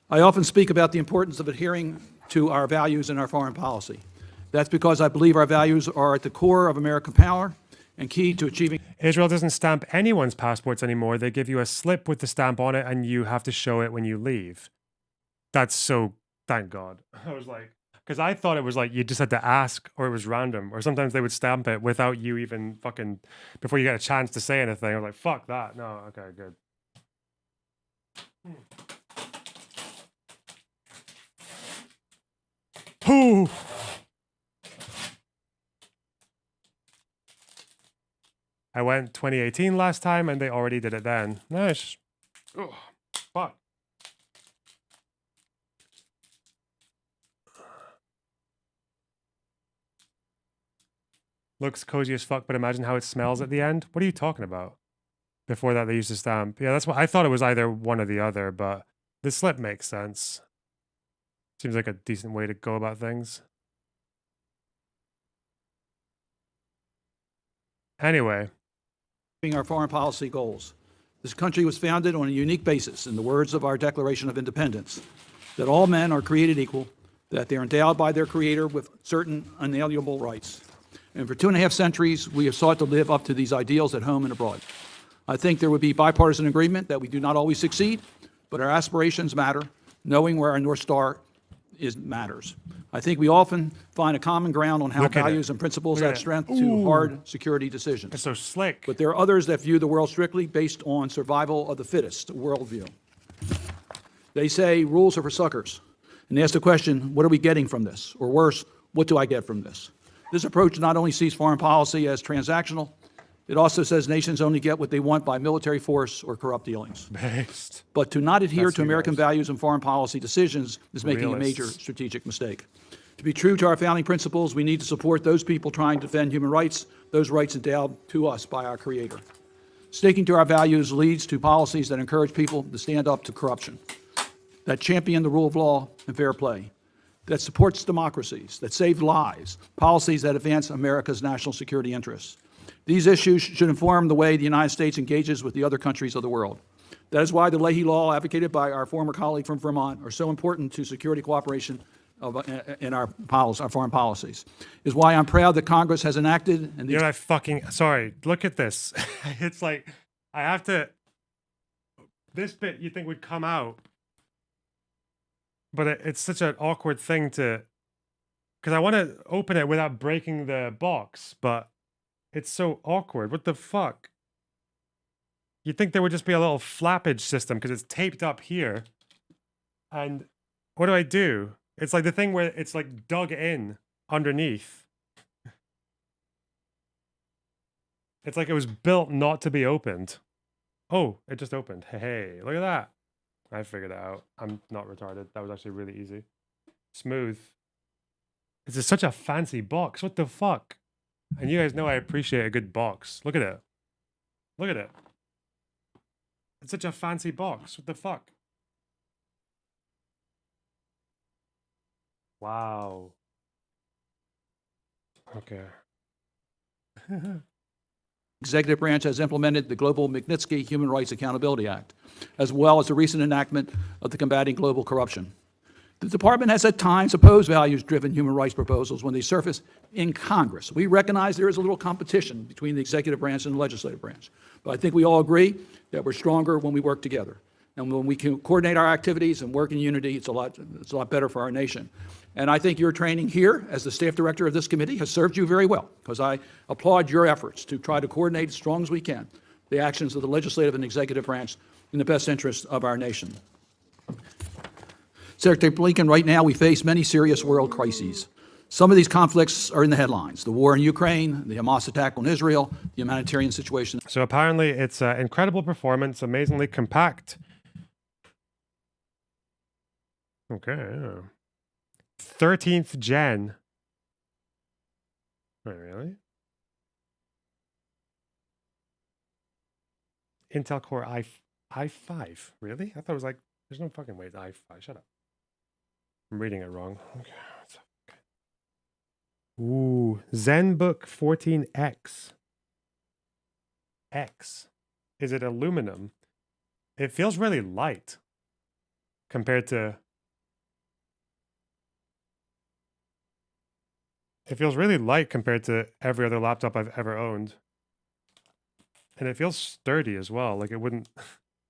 I often speak about the importance of adhering to our values in our foreign policy. That's because I believe our values are at the core of American power and key to achieving. Israel doesn't stamp anyone's passports anymore. They give you a slip with the stamp on it and you have to show it when you leave. That's so, thank God. I was like, because I thought it was like you just had to ask or it was random, or sometimes they would stamp it without you even fucking, before you get a chance to say anything. I was like, fuck that. No, okay, good. Whew. I went 2018 last time and they already did it then. Nice. Oh, fuck. Looks cozy as fuck, but imagine how it smells at the end. What are you talking about? Before that, they used a stamp. Yeah, that's what I thought. It was either one or the other, but the slip makes sense. Seems like a decent way to go about things. Anyway, Our foreign policy goals. This country was founded on a unique basis, in the words of our Declaration of Independence, that all men are created equal, that they are endowed by their Creator with certain unalienable rights. And for 2.5 centuries, we have sought to live up to these ideals at home and abroad. I think there would be bipartisan agreement that we do not always succeed, but our aspirations matter. Knowing where our North Star is matters. I think we often find a common ground on how Look at values it. and principles Look at add it. strength to hard security decisions. it's so slick. But there are others that view the world strictly based on survival of the fittest worldview. They say rules are for suckers, and they ask the question, what are we getting from this? Or worse, what do I get from this? This approach not only sees foreign policy as transactional, it also says nations only get what they want by military force or corrupt dealings. Based. But to not adhere That's to you American guys. values and foreign policy decisions is making a major Realists. strategic mistake. To be true to our founding principles, we need to support those people trying to defend human rights, those rights endowed to us by our Creator. Sticking to our values leads to policies that encourage people to stand up to corruption, that champion the rule of law and fair play, that supports democracies, that save lives, policies that advance America's national security interests. These issues should inform the way the United States engages with the other countries of the world. That is why the Leahy Law, advocated by our former colleague from Vermont, are so important to security cooperation in our foreign policies. Is why I'm proud that Congress has enacted and You know, sorry, look at this. It's like, I have to, this bit you think would come out, but it's such an awkward thing to, because I want to open it without breaking the box, but it's so awkward. What the fuck? You'd think there would just be a little flappage system because it's taped up here. And what do I do? It's like the thing where it's like dug in underneath. It's like it was built not to be opened. Oh, it just opened. Hey, look at that. I figured it out. I'm not retarded. That was actually really easy. Smooth. This is such a fancy box. What the fuck? And you guys know I appreciate a good box. Look at it. Look at it. It's such a fancy box. What the fuck? Wow. Okay. executive branch has implemented the Global Magnitsky Human Rights Accountability Act, as well as the recent enactment of the Combating Global Corruption. The department has at times opposed values-driven human rights proposals when they surface in Congress. We recognize there is a little competition between the executive branch and the legislative branch, but I think we all agree that we're stronger when we work together. And when we can coordinate our activities and work in unity, it's a lot better for our nation. And I think your training here as the staff director of this committee has served you very well, because I applaud your efforts to try to coordinate as strong as we can the actions of the legislative and executive branch in the best interest of our nation. Secretary Blinken, right now we face many serious world crises. Some of these conflicts are in the headlines: the war in Ukraine, the Hamas attack on Israel, the humanitarian situation. So apparently it's an incredible performance, amazingly compact. Okay, yeah. 13th gen. Wait, really? Intel Core i5. Really? I thought it was like, there's no fucking way it's i5. Shut up. I'm reading it wrong. Okay. Ooh, ZenBook 14X. X. Is it aluminum? It feels really light compared to... It feels really light compared to every other laptop I've ever owned. And it feels sturdy as well. Like it wouldn't...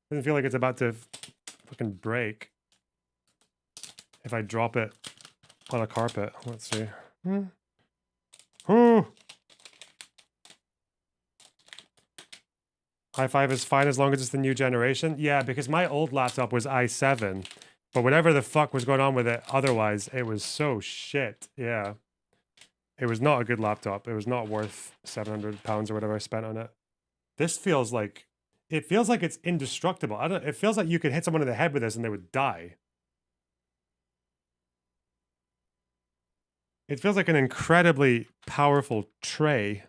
doesn't feel like it's about to fucking break if I drop it on a carpet. Let's see. i5 is fine as long as it's the new generation. Yeah, because my old laptop was i7. But whatever the fuck was going on with it, otherwise, it was so shit. Yeah. It was not a good laptop. It was not worth £700 or whatever I spent on it. This feels like... It feels like it's indestructible. It feels like you could hit someone in the head with this and they would die. It feels like an incredibly powerful tray.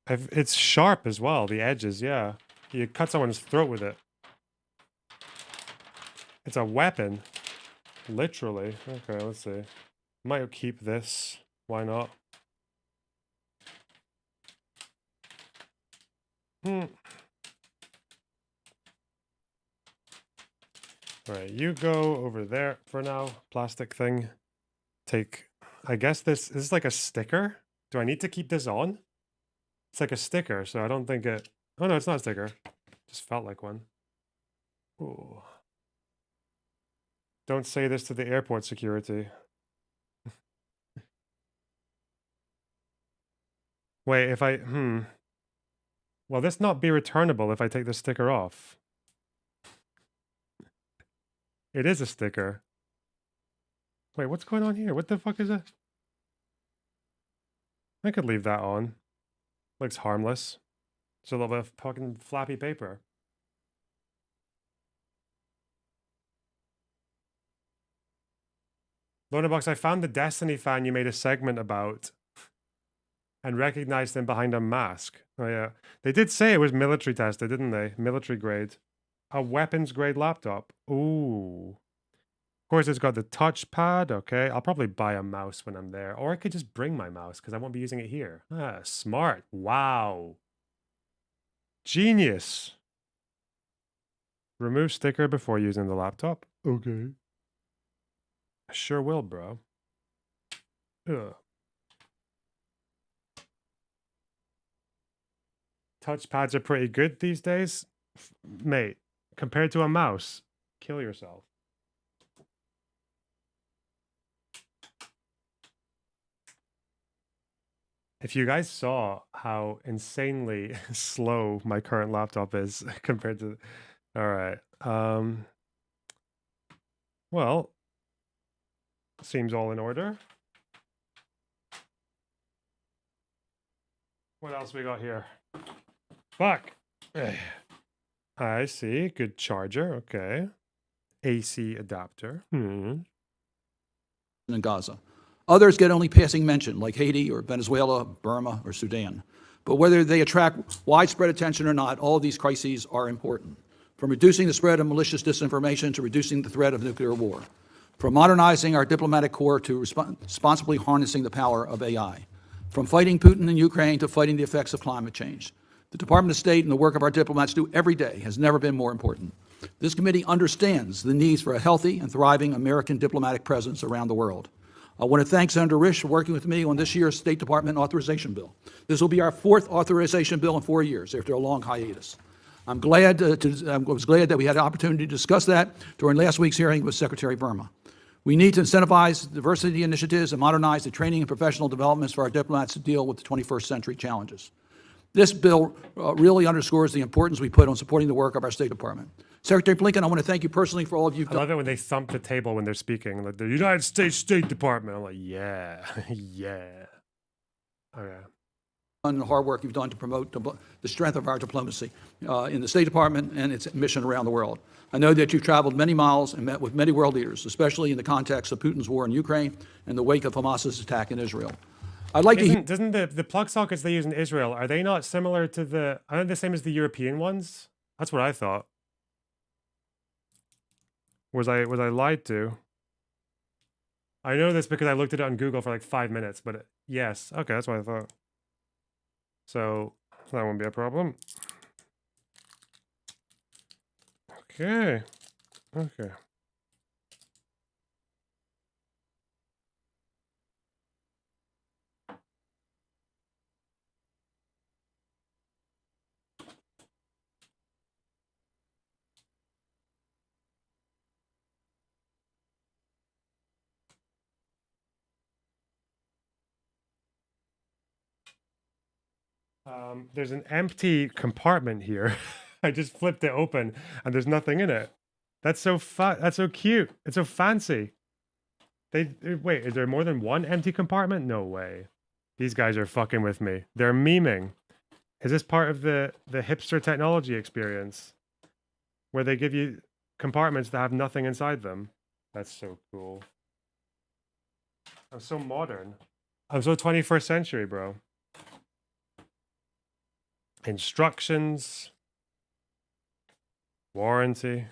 It's sharp as well, the edges, yeah. You cut someone's throat with it. It's a weapon. Literally. Okay, let's see. Might keep this. Why not? Alright, you go over there for now. Plastic thing. Take, I guess this is like a sticker. Do I need to keep this on? It's like a sticker, so I don't think it... Oh no, it's not a sticker. Just felt like one. Ooh. Don't say this to the airport security. Wait, if I... Will this not be returnable if I take the sticker off? It is a sticker. Wait, what's going on here? What the fuck is it? I could leave that on. Looks harmless. It's a little bit of fucking flappy paper. Lonabox, I found the Destiny fan you made a segment about and recognized him behind a mask. Oh yeah. They did say it was military tested, didn't they? Military grade. A weapons grade laptop. Ooh. Of course, it's got the touchpad. Okay. I'll probably buy a mouse when I'm there. Or I could just bring my mouse because I won't be using it here. Ah, smart. Wow. Genius. Remove sticker before using the laptop. Okay. I sure will, bro. Ugh. Touchpads are pretty good these days. Mate, compared to a mouse, kill yourself. If you guys saw how insanely slow my current laptop is compared to... All right. Well, seems all in order. What else we got here? Fuck. I see. Good charger. Okay. AC adapter. In Gaza. Others get only passing mention, like Haiti or Venezuela, Burma, or Sudan. But whether they attract widespread attention or not, all of these crises are important. From reducing the spread of malicious disinformation to reducing the threat of nuclear war. From modernizing our diplomatic corps to responsibly harnessing the power of AI. From fighting Putin in Ukraine to fighting the effects of climate change. The Department of State and the work of our diplomats do every day has never been more important. This committee understands the needs for a healthy and thriving American diplomatic presence around the world. I want to thank Senator Risch for working with me on this year's State Department authorization bill. This will be our fourth authorization bill in 4 years after a long hiatus. I was glad that we had an opportunity to discuss that during last week's hearing with Secretary Verma. We need to incentivize diversity initiatives and modernize the training and professional developments for our diplomats to deal with the 21st century challenges. This bill really underscores the importance we put on supporting the work of our State Department. Secretary Blinken, I want to thank you personally for all of you've done. I love it when they thump the table when they're speaking. Like the United States State Department. I'm like, yeah, yeah. Okay. On the hard work you've done to promote the strength of our diplomacy in the State Department and its mission around the world. I know that you've traveled many miles and met with many world leaders, especially in the context of Putin's war in Ukraine and the wake of Hamas's attack in Israel. I'd like to doesn't the plug sockets they use in Israel, are they not similar to the, aren't they the same as the European ones? That's what I thought. Was I lied to? I know this because I looked at it on Google for like 5 minutes, but yes. Okay, that's what I thought. So that won't be a problem. Okay. Okay. There's an empty compartment here. I just flipped it open and there's nothing in it. That's so that's so cute. It's so fancy. Wait, is there more than one empty compartment? No way. These guys are fucking with me. They're memeing. Is this part of the hipster technology experience? Where they give you compartments that have nothing inside them? That's so cool. I'm so modern. I'm so 21st century, bro. Instructions. Warranty.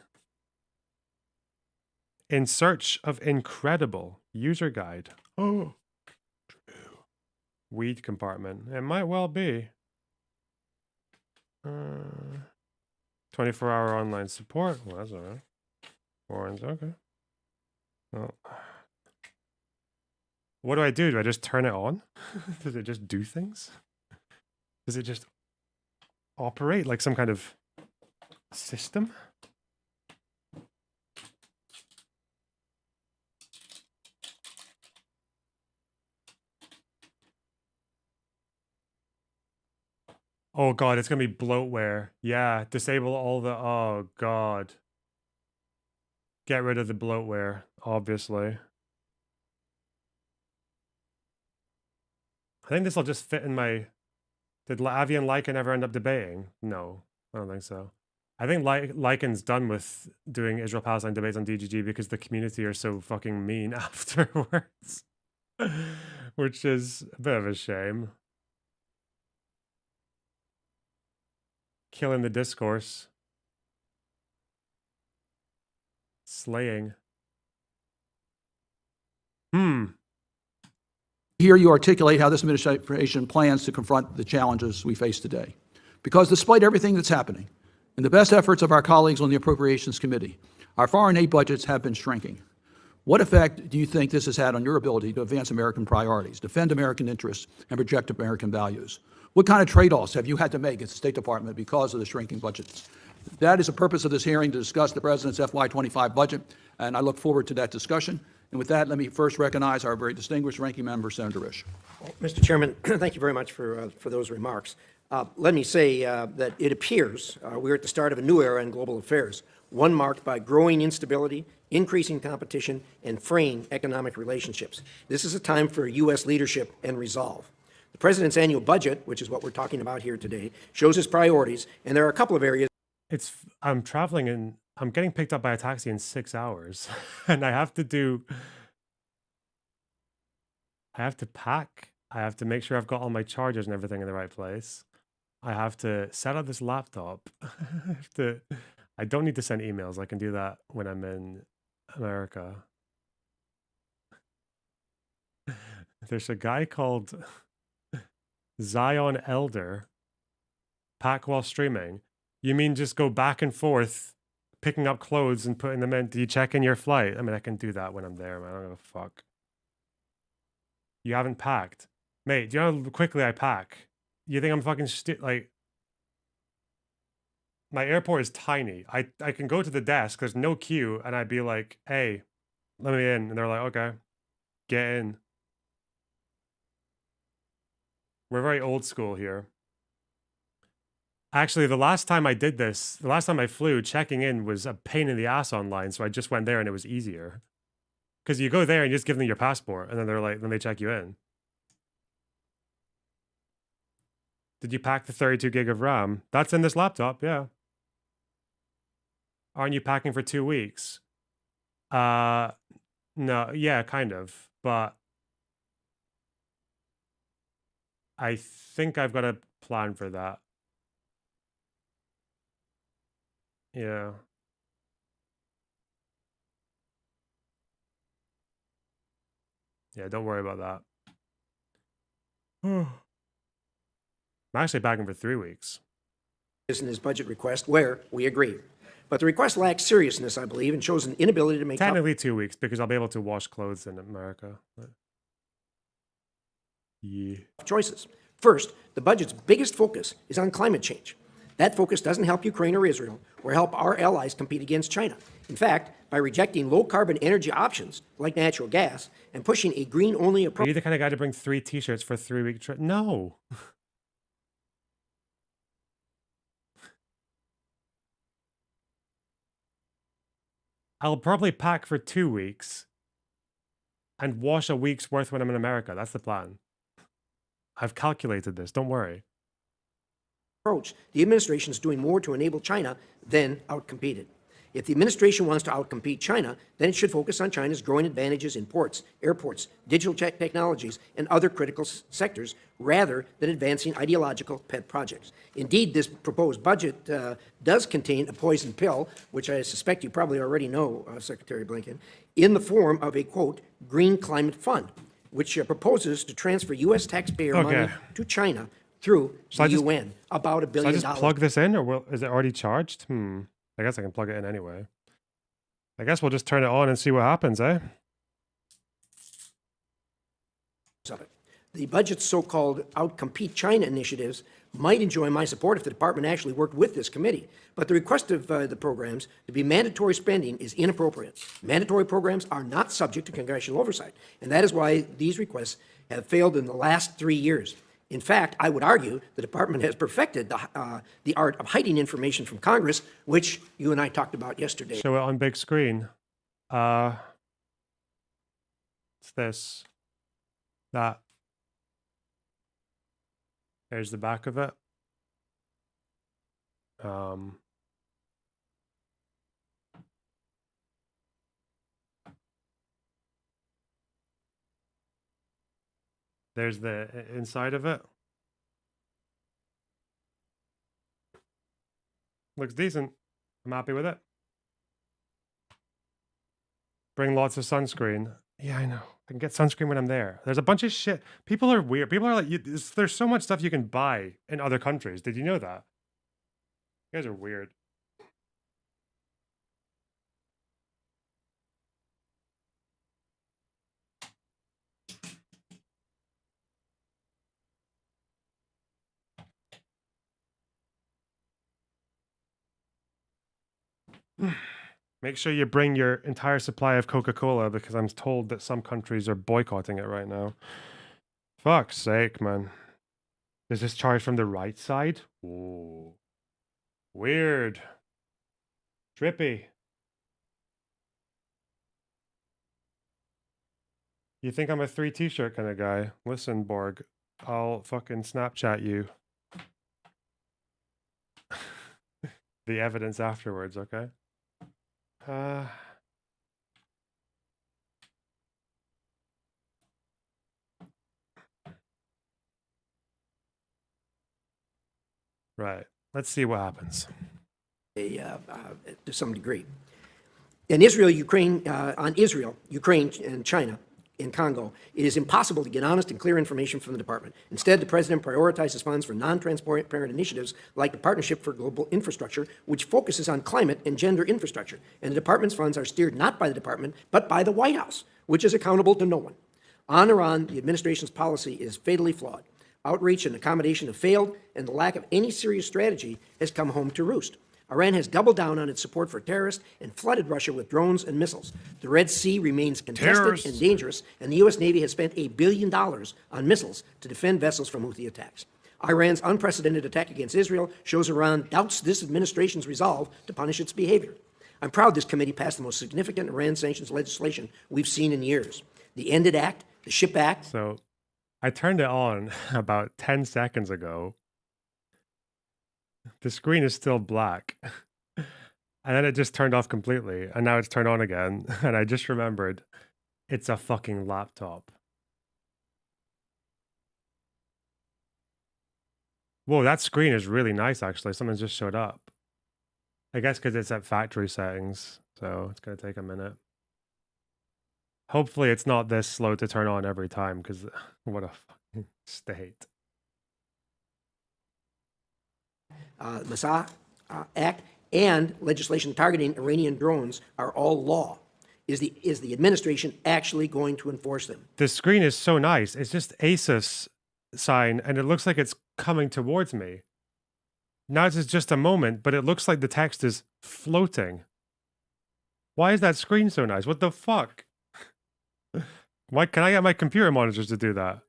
In search of incredible. User guide. Oh, true. Weed compartment. It might well be. 24-hour online support. Well, that's all right. Orange, okay. Well, what do I do? Do I just turn it on? Does it just do things? Does it just operate like some kind of system? Oh god, it's gonna be bloatware. Yeah, disable all the... Oh god. Get rid of the bloatware, obviously. I think this will just fit in my... Did Avi and Lycan ever end up debating? No, I don't think so. I think Lycan's done with doing Israel-Palestine debates on DGG because the community are so fucking mean afterwards. Which is a bit of a shame. Killing the discourse. Slaying. Hear you articulate how this administration plans to confront the challenges we face today. Because despite everything that's happening, and the best efforts of our colleagues on the Appropriations Committee, our foreign aid budgets have been shrinking. What effect do you think this has had on your ability to advance American priorities, defend American interests, and project American values? What kind of trade-offs have you had to make at the State Department because of the shrinking budgets? That is the purpose of this hearing, to discuss the President's FY25 budget, and I look forward to that discussion. And with that, let me first recognize our very distinguished ranking member, Senator Risch. Well, Mr. Chairman, thank you very much for those remarks. Let me say that it appears we're at the start of a new era in global affairs, one marked by growing instability, increasing competition, and fraying economic relationships. This is a time for U.S. leadership and resolve. The President's annual budget, which is what we're talking about here today, shows his priorities, and there are a couple of areas. I'm traveling and I'm getting picked up by a taxi in 6 hours. And I have to pack. I have to make sure I've got all my chargers and everything in the right place. I have to set up this laptop. I don't need to send emails. I can do that when I'm in America. There's a guy called Zion Elder. Pack while streaming. You mean just go back and forth, picking up clothes and putting them in? Do you check in your flight? I mean, I can do that when I'm there, man. I don't give a fuck. You haven't packed. Mate, do you know how quickly I pack? You think I'm fucking like... My airport is tiny. I can go to the desk, there's no queue, and I'd be like, hey, let me in. And they're like, okay, get in. We're very old school here. Actually, the last time I did this, the last time I flew, checking in was a pain in the ass online, so I just went there and it was easier. Because you go there and you just give them your passport, and then they're like, then they check you in. Did you pack the 32 gig of RAM? That's in this laptop, yeah. Aren't you packing for 2 weeks? No, yeah, kind of, but I think I've got a plan for that. Yeah. Yeah, don't worry about that. I'm actually packing for 3 weeks. In his budget request where we agree. But the request lacks seriousness, I believe, and shows an inability to make Technically 2 weeks, because I'll be able to wash clothes in America. But... yeah. choices. First, the budget's biggest focus is on climate change. That focus doesn't help Ukraine or Israel or help our allies compete against China. In fact, by rejecting low-carbon energy options like natural gas and pushing a green-only approach... Are you the kind of guy to bring 3 t-shirts for a 3-week trip? No. I'll probably pack for 2 weeks and wash a week's worth when I'm in America. That's the plan. I've calculated this. Don't worry. The administration is doing more to enable China than outcompete it. If the administration wants to outcompete China, then it should focus on China's growing advantages in ports, airports, digital technologies, and other critical sectors, rather than advancing ideological pet projects. Indeed, this proposed budget does contain a poison pill, which I suspect you probably already know, Secretary Blinken, in the form of a, quote, green climate fund, which proposes to transfer U.S. taxpayer money to China through the UN, about $1 billion. Should I just plug this in, or is it already charged? I guess I can plug it in anyway. I guess we'll just turn it on and see what happens, eh? Of it. The budget's so-called outcompete China initiatives might enjoy my support if the department actually worked with this committee. But the request of the programs to be mandatory spending is inappropriate. Mandatory programs are not subject to congressional oversight, and that is why these requests have failed in the last 3 years. In fact, I would argue the department has perfected the art of hiding information from Congress, which you and I talked about yesterday. Show it on big screen. It's this. That. There's the back of it. There's the inside of it. Looks decent. I'm happy with it. Bring lots of sunscreen. Yeah, I know. I can get sunscreen when I'm there. There's a bunch of shit. People are weird. People are like, there's so much stuff you can buy in other countries. Did you know that? You guys are weird. Make sure you bring your entire supply of Coca-Cola, because I'm told that some countries are boycotting it right now. Fuck's sake, man. Is this charged from the right side? Ooh. Weird. Trippy. You think I'm a 3 t-shirt kind of guy? Listen, Borg. I'll fucking Snapchat you. The evidence afterwards, okay? Right. Let's see what happens. To some degree. In Israel, Ukraine, on Israel, Ukraine, and China, in Congo, it is impossible to get honest and clear information from the department. Instead, the president prioritizes funds for non-transparent initiatives like the Partnership for Global Infrastructure, which focuses on climate and gender infrastructure. And the department's funds are steered not by the department, but by the White House, which is accountable to no one. On Iran, the administration's policy is fatally flawed. Outreach and accommodation have failed, and the lack of any serious strategy has come home to roost. Iran has doubled down on its support for terrorists and flooded Russia with drones and missiles. The Red Sea remains contested and dangerous, and the U.S. Navy has spent $1 billion on missiles to defend vessels from Houthi attacks. Iran's unprecedented attack against Israel shows Iran doubts this administration's resolve to punish its behavior. I'm proud this committee passed the most significant Iran sanctions legislation we've seen in years. The Ended Act, the SHIP Act. So I turned it on about 10 seconds ago. The screen is still black. And then it just turned off completely. And now it's turned on again. And I just remembered it's a fucking laptop. Whoa, that screen is really nice, actually. Someone just showed up. I guess because it's at factory settings. So it's going to take a minute. Hopefully it's not this slow to turn on every time, because what a fucking state. Massa Act and legislation targeting Iranian drones are all law. Is the administration actually going to enforce them? The screen is so nice. It's just ASUS sign, and it looks like it's coming towards me. Now it's just a moment, but it looks like the text is floating. Why is that screen so nice? What the fuck? Why can I get my computer monitors to do that?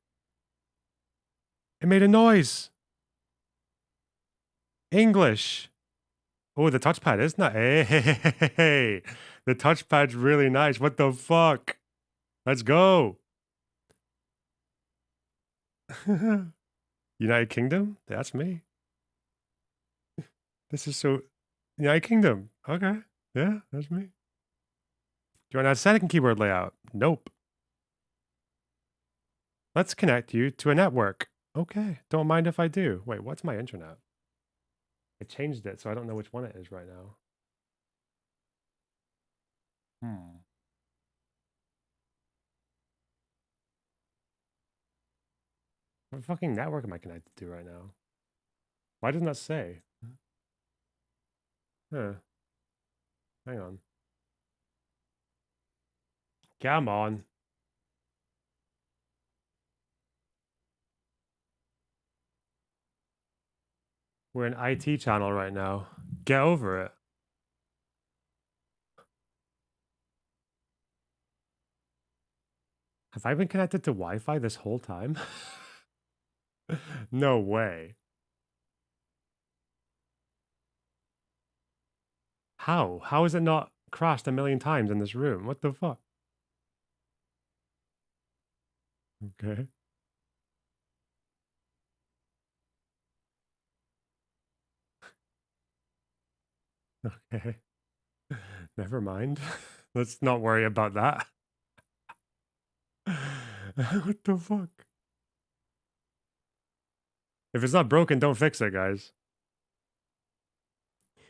It made a noise. English. Oh, the touchpad is not. Hey, the touchpad's really nice. What the fuck? Let's go. United Kingdom? That's me. This is so. United Kingdom. Okay. Yeah, that's me. Do you want a second keyboard layout? Nope. Let's connect you to a network. Okay, don't mind if I do. Wait, what's my internet? I changed it, so I don't know which one it is right now. What fucking network am I connected to right now? Why doesn't that say? Huh. Hang on. Come on. We're an IT channel right now. Get over it. Have I been connected to Wi-Fi this whole time? No way. How? How is it not crashed a million times in this room? What the fuck? Okay. Okay. Never mind. Let's not worry about that. What the fuck? If it's not broken, don't fix it, guys.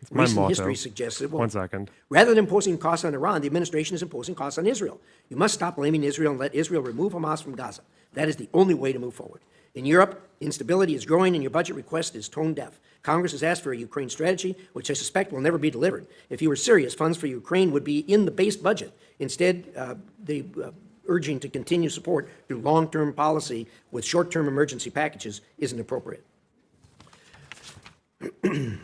It's my Recent motto. history suggests it won't. 1 second. Rather than imposing costs on Iran, the administration is imposing costs on Israel. You must stop blaming Israel and let Israel remove Hamas from Gaza. That is the only way to move forward. In Europe, instability is growing and your budget request is tone deaf. Congress has asked for a Ukraine strategy, which I suspect will never be delivered. If you were serious, funds for Ukraine would be in the base budget. Instead, urging to continue support through long-term policy with short-term emergency packages isn't appropriate. In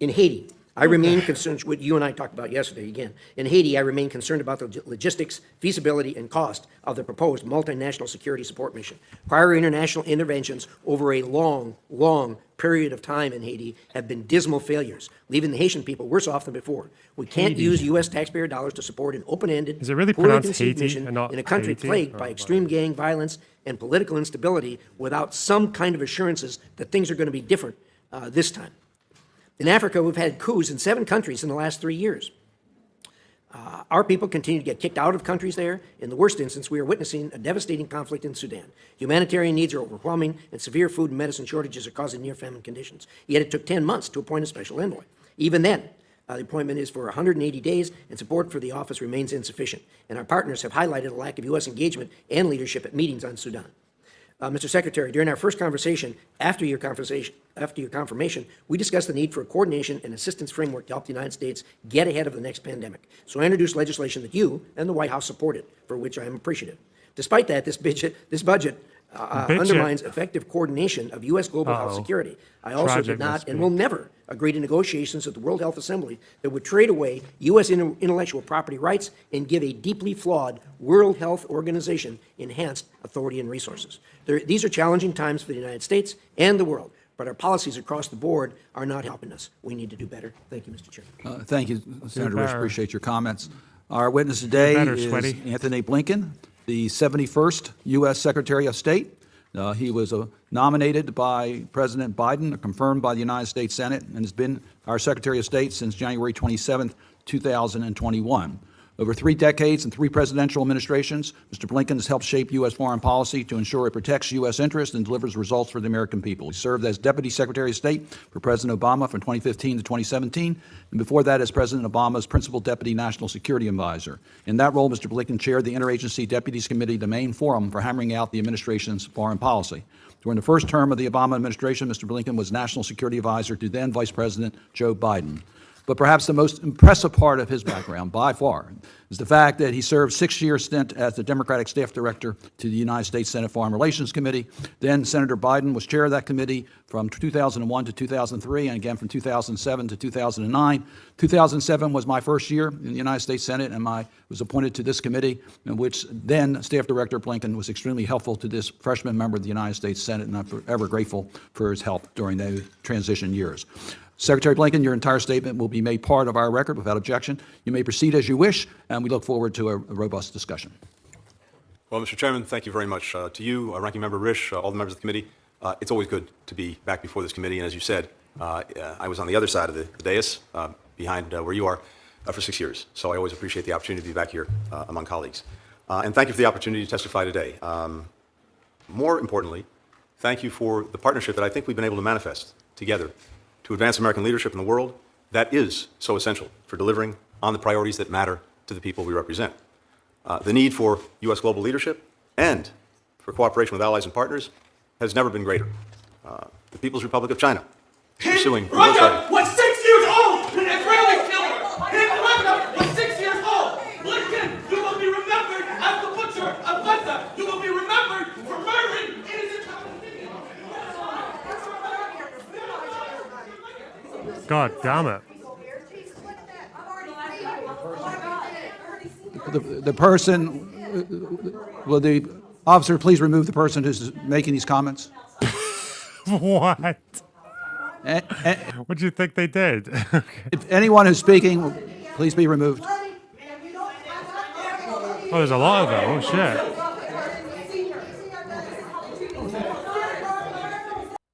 Haiti, I remain concerned, what you and I talked about yesterday again. In Haiti, I remain concerned about the logistics, feasibility, and cost of the proposed multinational security support mission. Prior international interventions over a long period of time in Haiti have been dismal failures, leaving the Haitian people worse off than before. We can't use U.S. taxpayer dollars to support an open-ended, Is it really poorly pronounced conceived Haiti mission and not in a country Haiti? plagued Oh, by right. extreme gang violence and political instability without some kind of assurances that things are going to be different this time. In Africa, we've had coups in 7 countries in the last 3 years. Our people continue to get kicked out of countries there. In the worst instance, we are witnessing a devastating conflict in Sudan. Humanitarian needs are overwhelming, and severe food and medicine shortages are causing near-famine conditions. Yet it took 10 months to appoint a special envoy. Even then, the appointment is for 180 days, and support for the office remains insufficient. And our partners have highlighted a lack of U.S. engagement and leadership at meetings on Sudan. Mr. Secretary, during our first conversation, after your confirmation, we discussed the need for a coordination and assistance framework to help the United States get ahead of the next pandemic. So I introduced legislation that you and the White House supported, for which I am appreciative. Despite that, this budget undermines effective coordination of U.S. global health security. I also Tragic did not must and be. will never agree to negotiations at the World Health Assembly that would trade away U.S. intellectual property rights and give a deeply flawed World Health Organization enhanced authority and resources. These are challenging times for the United States and the world, but our policies across the board are not helping us. We need to do better. Thank you, Mr. Chairman. Thank you, Senator Risch. better. Appreciate your comments. Our witness today better, is Sweaty. Anthony Blinken, the 71st U.S. Secretary of State. He was nominated by President Biden, confirmed by the United States Senate, and has been our Secretary of State since January 27, 2021. Over 3 decades and 3 presidential administrations, Mr. Blinken has helped shape U.S. foreign policy to ensure it protects U.S. interests and delivers results for the American people. He served as Deputy Secretary of State for President Obama from 2015 to 2017, and before that as President Obama's Principal Deputy National Security Advisor. In that role, Mr. Blinken chaired the Interagency Deputies Committee, the main forum for hammering out the administration's foreign policy. During the first term of the Obama administration, Mr. Blinken was National Security Advisor to then Vice President Joe Biden. But perhaps the most impressive part of his background, by far, is the fact that he served 6-year stint as the Democratic Staff Director to the United States Senate Foreign Relations Committee. Then Senator Biden was chair of that committee from 2001 to 2003, and again from 2007 to 2009. 2007 was my first year in the United States Senate, and I was appointed to this committee, in which then Staff Director Blinken was extremely helpful to this freshman member of the United States Senate, and I'm forever grateful for his help during those transition years. Secretary Blinken, your entire statement will be made part of our record without objection. You may proceed as you wish, and we look forward to a robust discussion. Well, Mr. Chairman, thank you very much. To you, Ranking Member Risch, all the members of the committee, it's always good to be back before this committee. And as you said, I was on the other side of the dais. behind where you are for 6 years. So I always appreciate the opportunity to be back here among colleagues. And thank you for the opportunity to testify today. More importantly, thank you for the partnership that I think we've been able to manifest together to advance American leadership in the world that is so essential for delivering on the priorities that matter to the people we represent. The need for U.S. global leadership and for cooperation with allies and partners has never been greater. The People's Republic of China is pursuing Russia was 6 years old when an Israeli killer hit Russia was 6 years old. Lincoln, you will be remembered as the butcher of Gaza. You will be remembered for murdering innocent Palestinians. God damn it. The person, will the officer please remove the person who's making these comments? What? A- What do you think they did? If anyone who's speaking, please be removed. Oh, there's a lot of them. Oh, shit.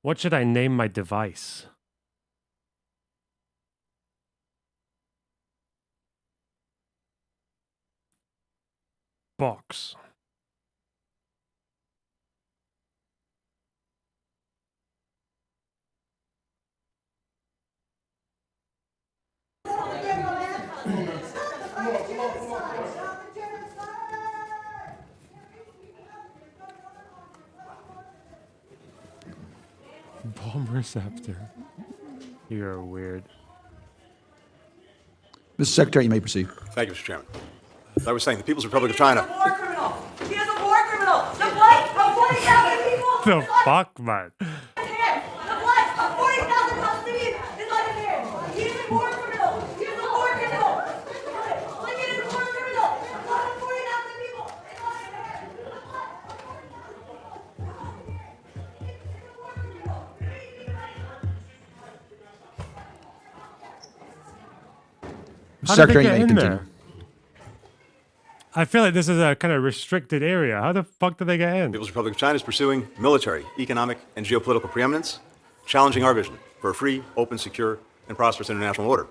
What should I name my device? Box. Bomb receptor. You're weird. Mr. Secretary, you may proceed. Thank you, Mr. Chairman. As I was saying, the People's Republic of China. War criminal. He is a war criminal. The blood of 40,000 people. The fuck, man? The blood of 40,000 Palestinians is on his hands. He is a war criminal. He is a war criminal. Look at him, war criminal. The blood of 40,000 people is on his hands. Mr. How did they Secretary, you get may in continue. there? I feel like this is a kind of restricted area. How the fuck did they get in? The People's Republic of China is pursuing military, economic, and geopolitical preeminence, challenging our vision for a free, open, secure, and prosperous international order.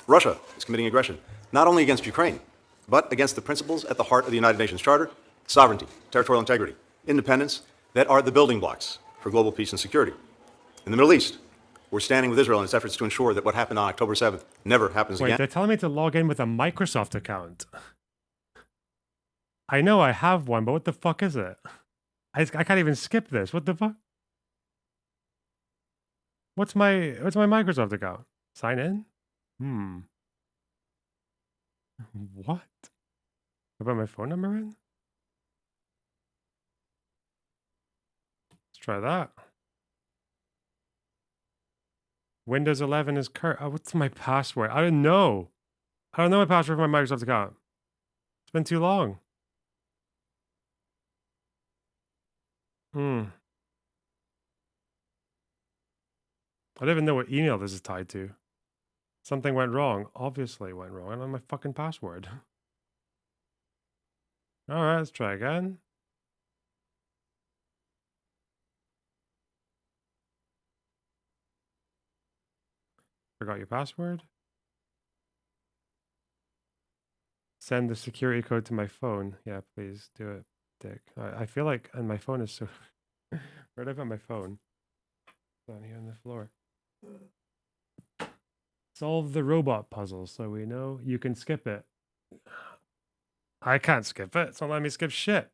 Russia is committing aggression, not only against Ukraine, but against the principles at the heart of the United Nations Charter: sovereignty, territorial integrity, independence, that are the building blocks for global peace and security. In the Middle East, we're standing with Israel in its efforts to ensure that what happened on October 7th never happens Wait, again. they're telling me to log in with a Microsoft account. I know I have one, but what the fuck is it? I can't even skip this. What the fuck? What's my Microsoft account? Sign in? What? I put my phone number in? Let's try that. Windows 11 is current. Oh, what's my password? I don't know. I don't know my password for my Microsoft account. It's been too long. I don't even know what email this is tied to. Something went wrong. Obviously it went wrong. I don't know my fucking password. Alright, let's try again. Forgot your password? Send the security code to my phone. Yeah, please do it, dick. I feel like, and my phone is so... Where did I put my phone? Down here on the floor. Solve the robot puzzle so we know you can skip it. I can't skip it. It's not letting me skip shit.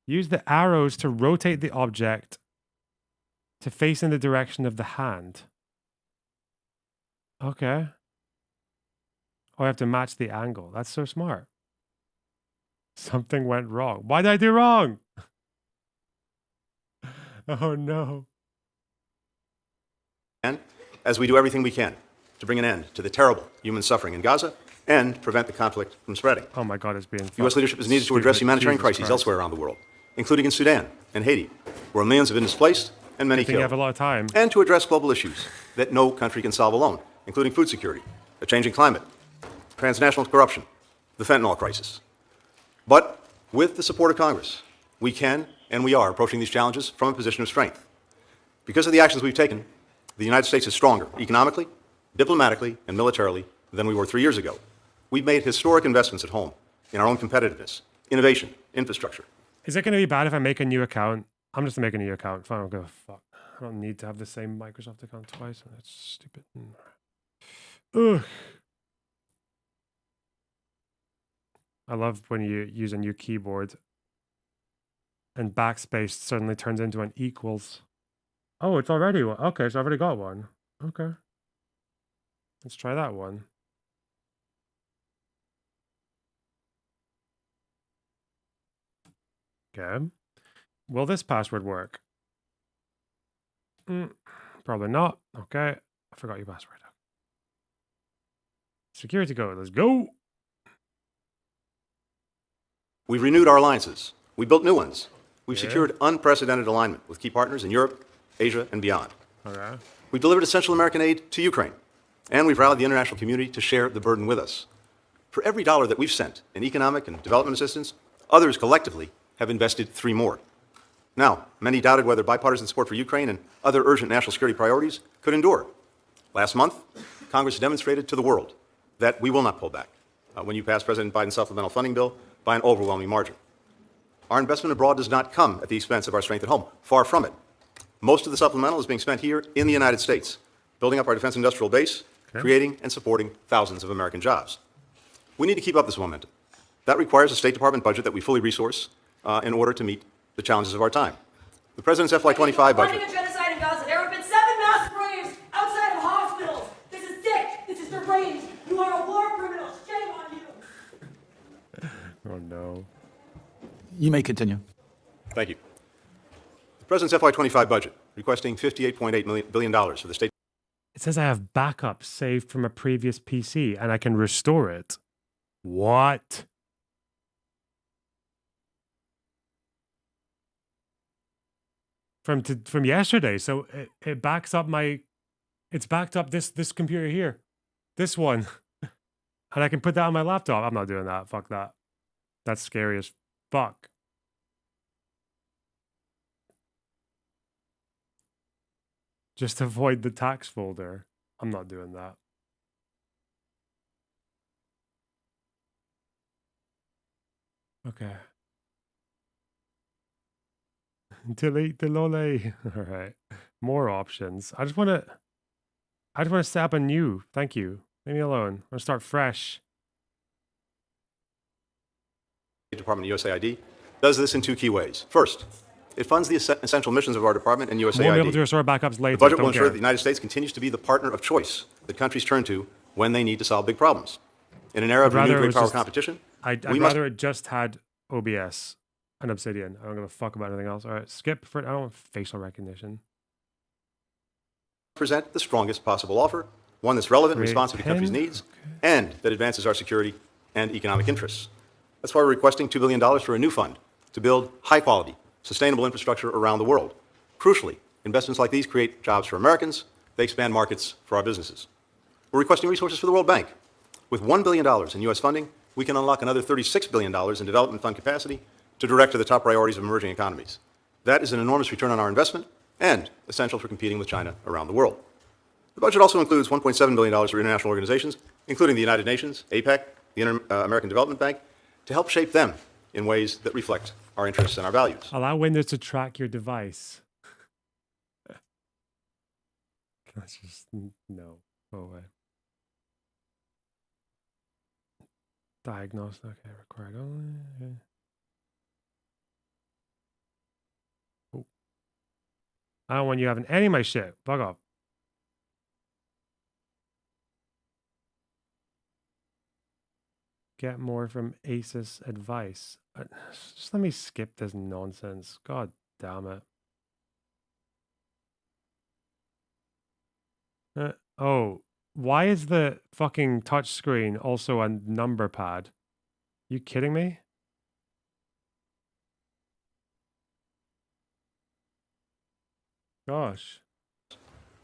Use the arrows to rotate the object to face in the direction of the hand. Okay. Oh, I have to match the angle. That's so smart. Something went wrong. Why did I do wrong? Oh no. And as we do everything we can to bring an end to the terrible human suffering in Gaza and prevent the conflict from spreading. Oh my God, it's being... U.S. leadership is needed to address stupid. humanitarian Jesus crises Christ. elsewhere around the world, including in Sudan and Haiti, where millions have been displaced and many I think you have a killed, lot of time. and to address global issues that no country can solve alone, including food security, a changing climate, transnational corruption, the fentanyl crisis. But with the support of Congress, we can and we are approaching these challenges from a position of strength. Because of the actions we've taken, the United States is stronger economically, diplomatically, and militarily than we were 3 years ago. We've made historic investments at home in our own competitiveness, innovation, infrastructure. Is it going to be bad if I make a new account? I'm just making a new account. If I don't give a fuck. I don't need to have the same Microsoft account twice. That's stupid. Ugh. I love when you use a new keyboard and backspace suddenly turns into an equals. Oh, it's already one. Okay, so I've already got one. Okay. Let's try that one. Okay. Will this password work? Probably not. Okay. I forgot your password. Security code. Let's go. We've renewed our alliances. We built new ones. We've Yeah. secured unprecedented alignment with key partners in Europe, Asia, and beyond. Okay. We've delivered essential American aid to Ukraine, and we've rallied the international community to share the burden with us. For every dollar that we've sent in economic and development assistance, others collectively have invested 3 more. Now, many doubted whether bipartisan support for Ukraine and other urgent national security priorities could endure. Last month, Congress demonstrated to the world that we will not pull back when you pass President Biden's supplemental funding bill by an overwhelming margin. Our investment abroad does not come at the expense of our strength at home. Far from it. Most of the supplemental is being spent here in the United States, building up our defense industrial base, creating and supporting thousands of American jobs. We need to keep up this momentum. That requires a State Department budget that we fully resource in order to meet the challenges of our time. The President's FY25 budget. Funding a genocide in Gaza. There have been 7 mass graves outside of hospitals. This is sick. This is deranged. You are a war criminal. Shame on you. Oh, no. You may continue. Thank you. The President's FY25 budget, requesting $58.8 billion for the State It says I have backup saved from a previous PC and I can restore it. What? From yesterday. So it backs up it's backed up this computer here. This one. And I can put that on my laptop. I'm not doing that. Fuck that. That's scary as fuck. Just avoid the tax folder. I'm not doing that. Okay. Delete the lole. All right. More options. I just want to set up a new. Thank you. Leave me alone. I'm going to start fresh. Department USAID does this in 2 key ways. First, it funds the essential missions of our department and Won't be able to USAID. restore backups later. The budget will Don't ensure care. that the United States continues to be the partner of choice that countries turn to when they need to solve big problems. In an era of I'd rather renewed it great was power just- competition, I'd we must rather it just had OBS and Obsidian. I don't give a fuck about anything else. All right, skip for. I don't want facial recognition. present the strongest possible offer, one that's relevant and Create responsive to countries' pin. needs, and that advances our security and economic interests. That's why we're requesting $2 billion for a new fund to build high-quality, sustainable infrastructure around the world. Crucially, investments like these create jobs for Americans. They expand markets for our businesses. We're requesting resources for the World Bank. With $1 billion in U.S. funding, we can unlock another $36 billion in development fund capacity to direct to the top priorities of emerging economies. That is an enormous return on our investment and essential for competing with China around the world. The budget also includes $1.7 billion for international organizations, including the United Nations, APEC, the Inter-American Development Bank, to help shape them in ways that reflect our interests and our values. Allow Windows to track your device. That's just no. Go away. Diagnosed. Okay, required only. Okay. Oh. I don't want you having any of my shit. Bug off. Get more from ASUS advice. Just let me skip this nonsense. God damn it. Oh, why is the fucking touch screen also a number pad? You kidding me? Gosh.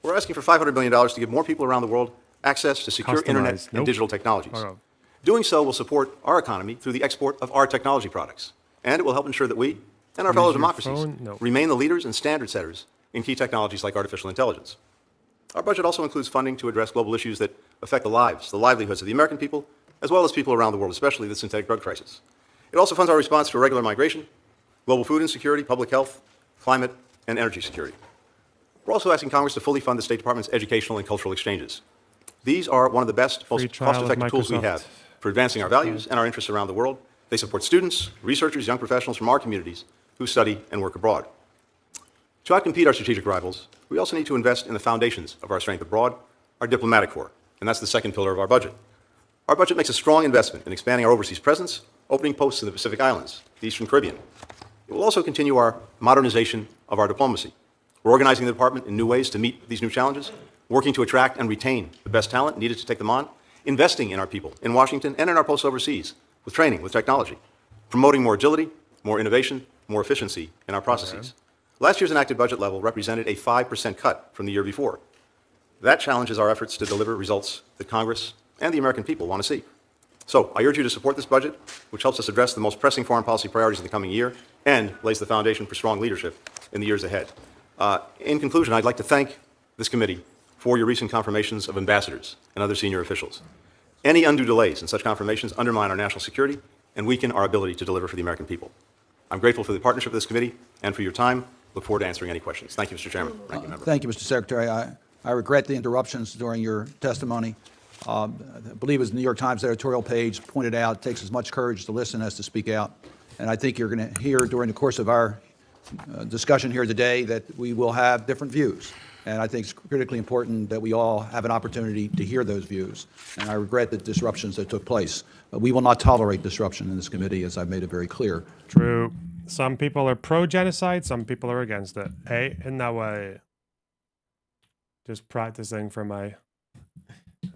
We're asking for $500 million to give more people around the world access to secure internet Customized. and Nope. digital technologies. Hold on. Doing so will support our economy through the export of our technology products, and it will help ensure that we and our fellow Use your democracies phone? No. remain the leaders and standard setters in key technologies like artificial intelligence. Our budget also includes funding to address global issues that affect the lives, the livelihoods of the American people, as well as people around the world, especially the synthetic drug crisis. It also funds our response to irregular migration, global food insecurity, public health, climate, and energy security. We're also asking Congress to fully fund the State Department's educational and cultural exchanges. These are one of the best, Free most trial of cost-effective tools we Microsoft. have for advancing our values and our interests around the world. They support students, researchers, young professionals from our communities who study and work abroad. To outcompete our strategic rivals, we also need to invest in the foundations of our strength abroad, our diplomatic corps, and that's the second pillar of our budget. Our budget makes a strong investment in expanding our overseas presence, opening posts in the Pacific Islands, the Eastern Caribbean. It will also continue our modernization of our diplomacy. We're organizing the department in new ways to meet these new challenges, working to attract and retain the best talent needed to take them on, investing in our people in Washington and in our posts overseas, with training, with technology, promoting more agility, more innovation, more efficiency in our processes. Last year's enacted budget level represented a 5% cut from the year before. That challenges our efforts to deliver results that Congress and the American people want to see. So I urge you to support this budget, which helps us address the most pressing foreign policy priorities in the coming year and lays the foundation for strong leadership in the years ahead. In conclusion, I'd like to thank this committee for your recent confirmations of ambassadors and other senior officials. Any undue delays in such confirmations undermine our national security and weaken our ability to deliver for the American people. I'm grateful for the partnership of this committee and for your time. Look forward to answering any questions. Thank you, Mr. Chairman. Ranking member. Thank you, Mr. Secretary. I regret the interruptions during your testimony. I believe as the New York Times editorial page pointed out, it takes as much courage to listen as to speak out. And I think you're going to hear during the course of our discussion here today that we will have different views. And I think it's critically important that we all have an opportunity to hear those views. And I regret the disruptions that took place. We will not tolerate disruption in this committee, as I've made it very clear. True. Some people are pro-genocide, some people are against it. Hey, in that way. Just practicing for my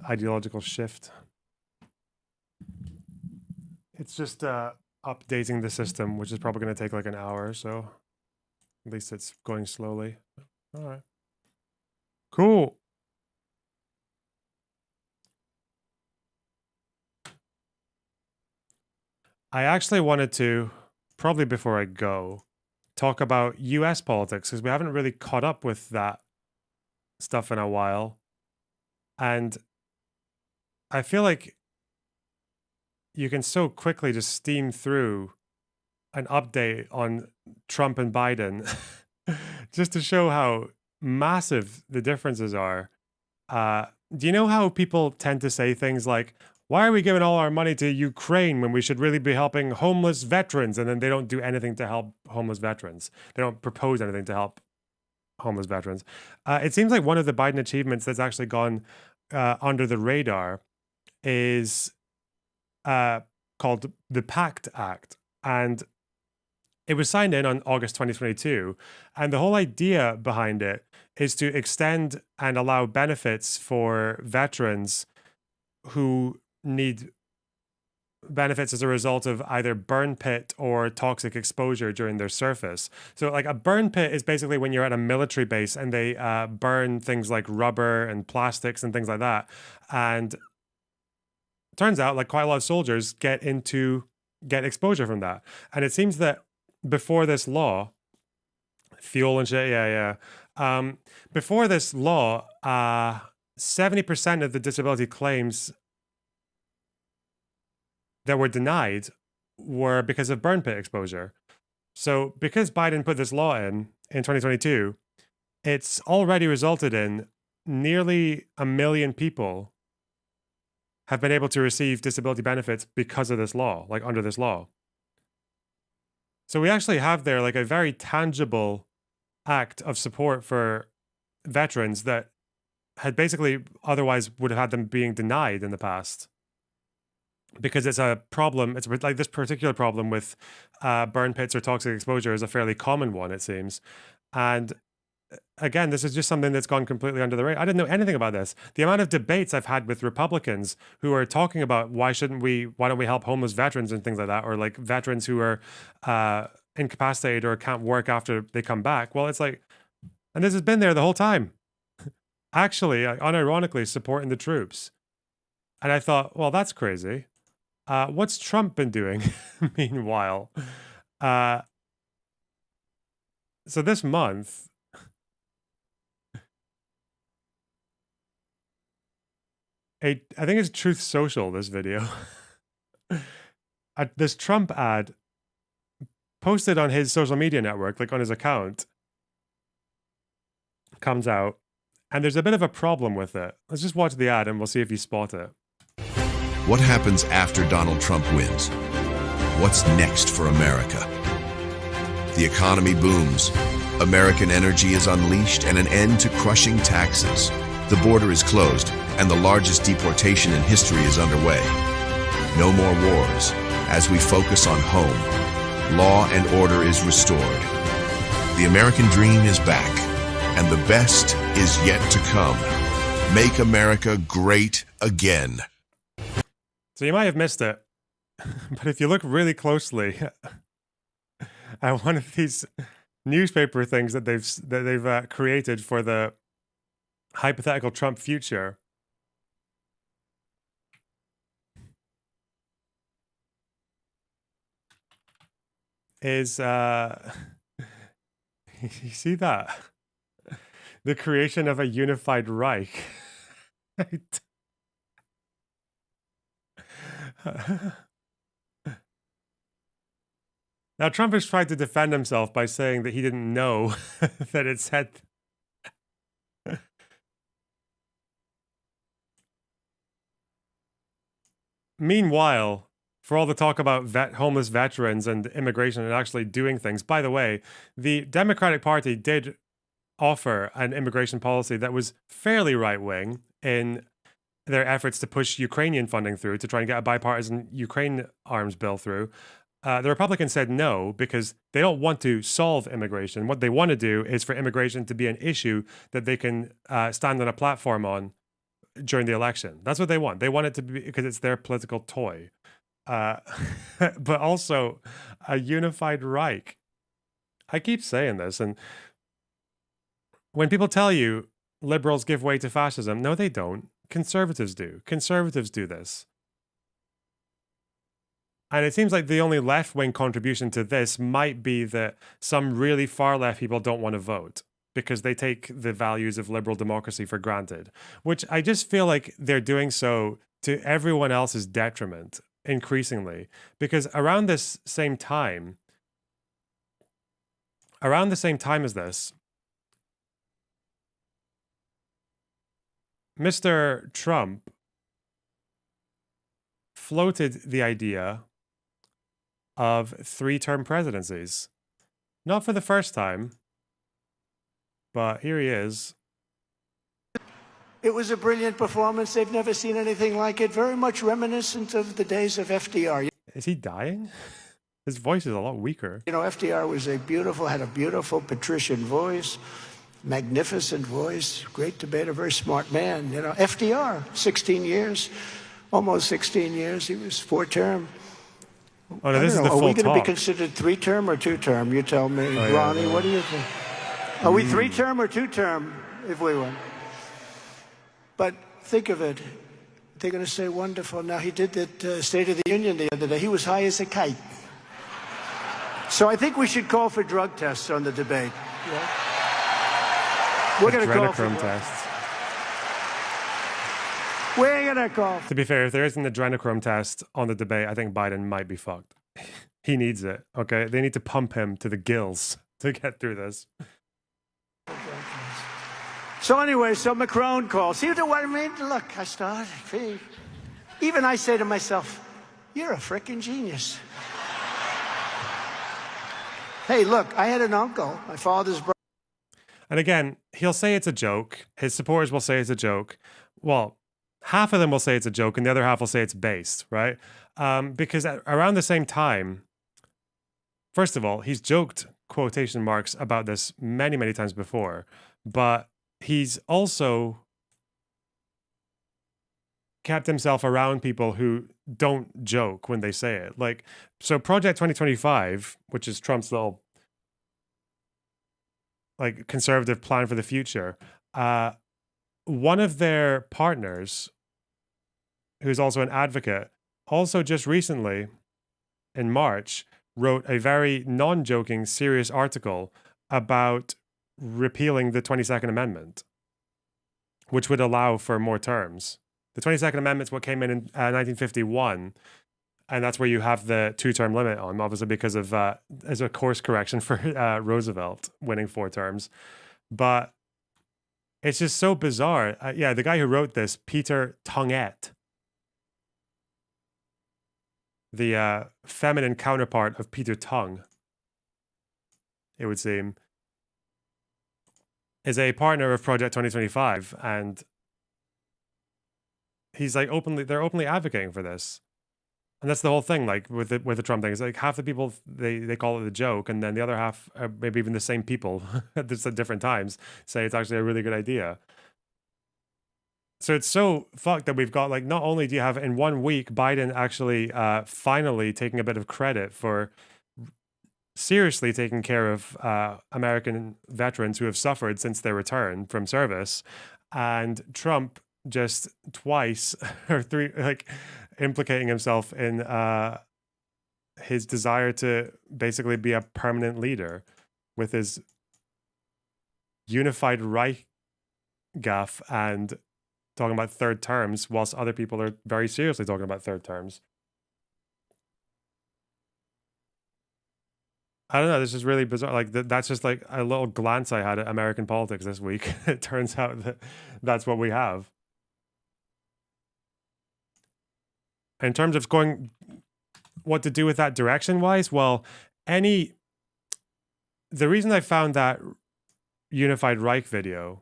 ideological shift. It's just updating the system, which is probably going to take like an hour, so at least it's going slowly. All right. Cool. I actually wanted to, probably before I go, talk about US politics, because we haven't really caught up with that stuff in a while. And I feel like you can so quickly just steam through an update on Trump and Biden just to show how massive the differences are. Do you know how people tend to say things like, why are we giving all our money to Ukraine when we should really be helping homeless veterans? And then they don't do anything to help homeless veterans. They don't propose anything to help homeless veterans. It seems like one of the Biden achievements that's actually gone under the radar is called the PACT Act. And it was signed in on August 2022. And the whole idea behind it is to extend and allow benefits for veterans who need benefits as a result of either burn pit or toxic exposure during their service. So like a burn pit is basically when you're at a military base and they burn things like rubber and plastics and things like that. And it turns out like quite a lot of soldiers get exposure from that. And it seems that before this law, fuel and shit, before this law, 70% of the disability claims that were denied were because of burn pit exposure. So because Biden put this law in 2022, it's already resulted in nearly 1 million people have been able to receive disability benefits because of this law, like under this law. So we actually have there like a very tangible act of support for veterans that had basically otherwise would have had them being denied in the past. Because it's a problem, it's like this particular problem with burn pits or toxic exposure is a fairly common one, it seems. And again, this is just something that's gone completely under the radar. I didn't know anything about this. The amount of debates I've had with Republicans who are talking about why don't we help homeless veterans and things like that, or like veterans who are incapacitated or can't work after they come back. Well, it's like, and this has been there the whole time. Actually, unironically supporting the troops. And I thought, well, that's crazy. What's Trump been doing meanwhile? So this month, I think it's Truth Social, this video. This Trump ad posted on his social media network, like on his account, comes out, and there's a bit of a problem with it. Let's just watch the ad and we'll see if you spot it. What happens after Donald Trump wins? What's next for America? The economy booms. American energy is unleashed and an end to crushing taxes. The border is closed and the largest deportation in history is underway. No more wars as we focus on home. Law and order is restored. The American dream is back and the best is yet to come. Make America great again. So you might have missed it, but if you look really closely at one of these newspaper things that they've created for the hypothetical Trump future, is you see that? The creation of a unified Reich. Right? Now, Trump has tried to defend himself by saying that he didn't know that it said. Meanwhile, for all the talk about homeless veterans and immigration and actually doing things, by the way, the Democratic Party did offer an immigration policy that was fairly right-wing in their efforts to push Ukrainian funding through to try and get a bipartisan Ukraine arms bill through. The Republicans said no because they don't want to solve immigration. What they want to do is for immigration to be an issue that they can stand on a platform on during the election. That's what they want. They want it to be because it's their political toy. But also a unified Reich. I keep saying this, and when people tell you liberals give way to fascism, no, they don't. Conservatives do. Conservatives do this. And it seems like the only left-wing contribution to this might be that some really far-left people don't want to vote because they take the values of liberal democracy for granted, which I just feel like they're doing so to everyone else's detriment increasingly. Because around the same time as this, Mr. Trump floated the idea of 3-term presidencies. Not for the first time, but here he is. It was a brilliant performance. They've never seen anything like it. Very much reminiscent of the days of FDR. Is he dying? His voice is a lot weaker. You know, FDR was had a beautiful patrician voice, magnificent voice, great debater, very smart man. You know, FDR, 16 years, almost 16 years. He was 4-term. Oh, no, this is the full Are we going to be talk. considered 3-term or 2-term? You tell me, yeah, Ronnie. yeah. What do you think? Are we 3-term or 2-term if we win? But think of it. They're going to say wonderful. Now, he did that State of the Union the other day. He was high as a kite. So I think we should call for drug tests on the debate. Yeah? We're going to call for Adrenochrome tests. We're going to call. To be fair, if there isn't an adrenochrome test on the debate, I think Biden might be fucked. He needs it, okay? They need to pump him to the gills to get through this. So anyway, so Macron calls. See what I mean? Look, I started. Even I say to myself, you're a frickin' genius. Hey, look, I had an uncle, my father's brother. And again, he'll say it's a joke. His supporters will say it's a joke. Well, half of them will say it's a joke, and the other half will say it's based, right? Because around the same time, first of all, he's joked, quotation marks, about this many, many times before, but he's also kept himself around people who don't joke when they say it. Like, so Project 2025, which is Trump's little like conservative plan for the future, one of their partners, who's also an advocate, also just recently in March wrote a very non-joking, serious article about repealing the 22nd Amendment, which would allow for more terms. The 22nd Amendment's what came in 1951. And that's where you have the 2-term limit on, obviously, because of as a course correction for Roosevelt winning 4 terms. But it's just so bizarre. Yeah, the guy who wrote this, Peter Tongette, the feminine counterpart of Peter Tongue, it would seem, is a partner of Project 2025, and he's like they're openly advocating for this. And that's the whole thing, like with the Trump thing. It's like half the people they call it a joke, and then the other half, maybe even the same people, at different times, say it's actually a really good idea. So it's so fucked that we've got, like, not only do you have in 1 week Biden actually finally taking a bit of credit for seriously taking care of American veterans who have suffered since their return from service, and Trump just twice or 3, like, implicating himself in his desire to basically be a permanent leader with his unified Reich gaff and talking about 3rd terms, whilst other people are very seriously talking about 3rd terms. I don't know. This is really bizarre. Like that's just like a little glance I had at American politics this week. It turns out that that's what we have. In terms of what to do with that direction-wise, well, the reason I found that Unified Reich video,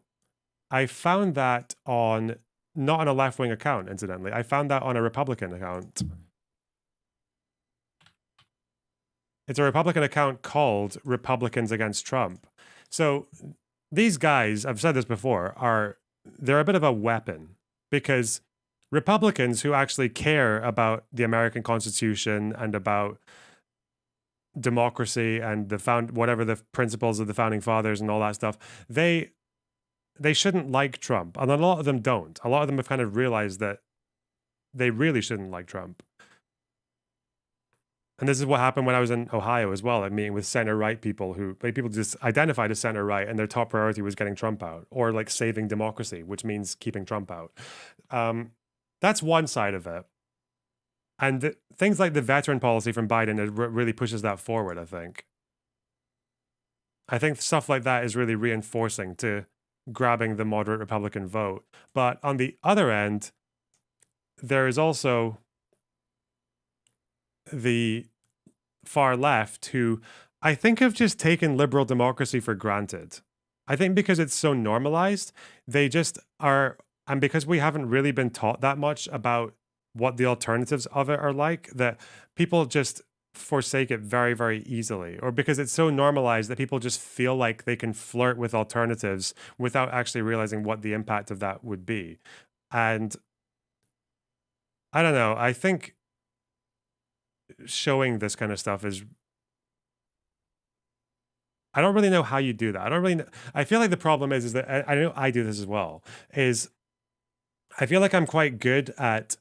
I found that not on a left-wing account, incidentally. I found that on a Republican account. It's a Republican account called Republicans Against Trump. So these guys, I've said this before, they're a bit of a weapon, because Republicans who actually care about the American Constitution and about democracy and whatever the principles of the founding fathers and all that stuff, they shouldn't like Trump. And a lot of them don't. A lot of them have kind of realized that they really shouldn't like Trump. And this is what happened when I was in Ohio as well. I'm meeting with center-right people people just identified as center-right, and their top priority was getting Trump out, or like saving democracy, which means keeping Trump out. That's one side of it. And things like the veteran policy from Biden really pushes that forward, I think. I think stuff like that is really reinforcing to grabbing the moderate Republican vote. But on the other end, there is also the far left who I think have just taken liberal democracy for granted. I think because it's so normalized, they just are, and because we haven't really been taught that much about what the alternatives of it are like, that people just forsake it very, very easily, or because it's so normalized that people just feel like they can flirt with alternatives without actually realizing what the impact of that would be. And I don't know, I think showing this kind of stuff I don't really know how you do that. I don't really know. I feel like the problem is that I know I do this as well, is I feel like I'm quite good at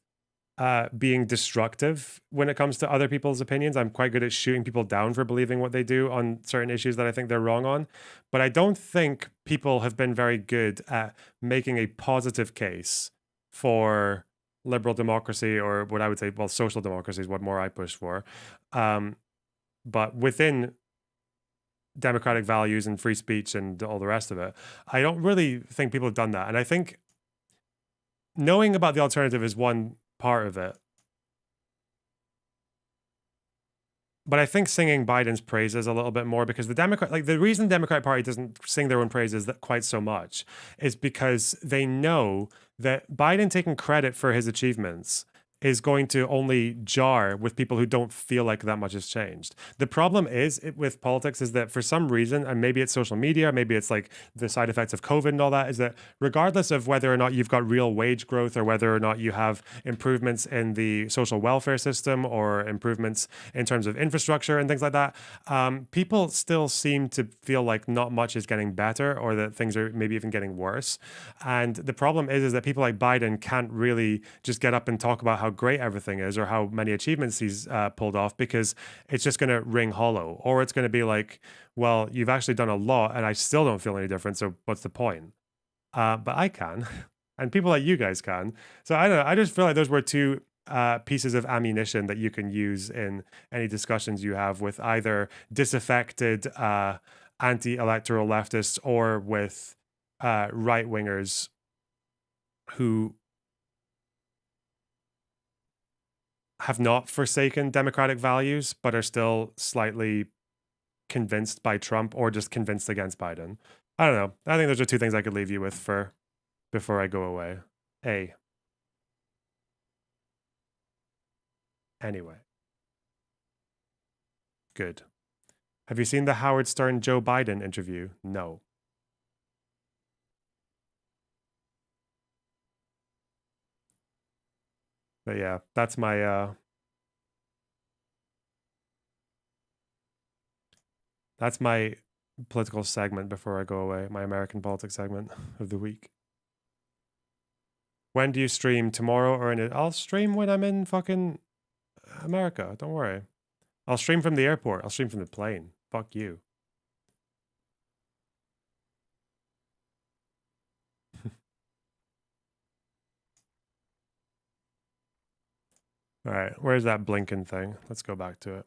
being destructive when it comes to other people's opinions. I'm quite good at shooting people down for believing what they do on certain issues that I think they're wrong on. But I don't think people have been very good at making a positive case for liberal democracy, or what I would say, well, social democracy is what more I push for. But within democratic values and free speech and all the rest of it, I don't really think people have done that. And I think knowing about the alternative is one part of it. But I think singing Biden's praises a little bit more, because the reason the Democratic Party doesn't sing their own praises quite so much is because they know that Biden taking credit for his achievements is going to only jar with people who don't feel like that much has changed. The problem with politics is that for some reason, and maybe it's social media, maybe it's like the side effects of COVID and all that, is that regardless of whether or not you've got real wage growth, or whether or not you have improvements in the social welfare system, or improvements in terms of infrastructure and things like that, people still seem to feel like not much is getting better, or that things are maybe even getting worse. And the problem is that people like Biden can't really just get up and talk about how great everything is, or how many achievements he's pulled off, because it's just going to ring hollow, or it's going to be like, well, you've actually done a lot and I still don't feel any different, so what's the point? But I can. and people like you guys can. So I don't know. I just feel like those were two pieces of ammunition that you can use in any discussions you have with either disaffected anti-electoral leftists or with right-wingers who have not forsaken democratic values but are still slightly convinced by Trump or just convinced against Biden. I don't know. I think those are two things I could leave you with for before I go away. Anyway. Good. Have you seen the Howard Stern Joe Biden interview? No. But yeah, that's my political segment before I go away, my American politics segment of the week. When do you stream? Tomorrow or in it? I'll stream when I'm in fucking America. Don't worry. I'll stream from the airport. I'll stream from the plane. Fuck you. All right, where's that blinking thing? Let's go back to it.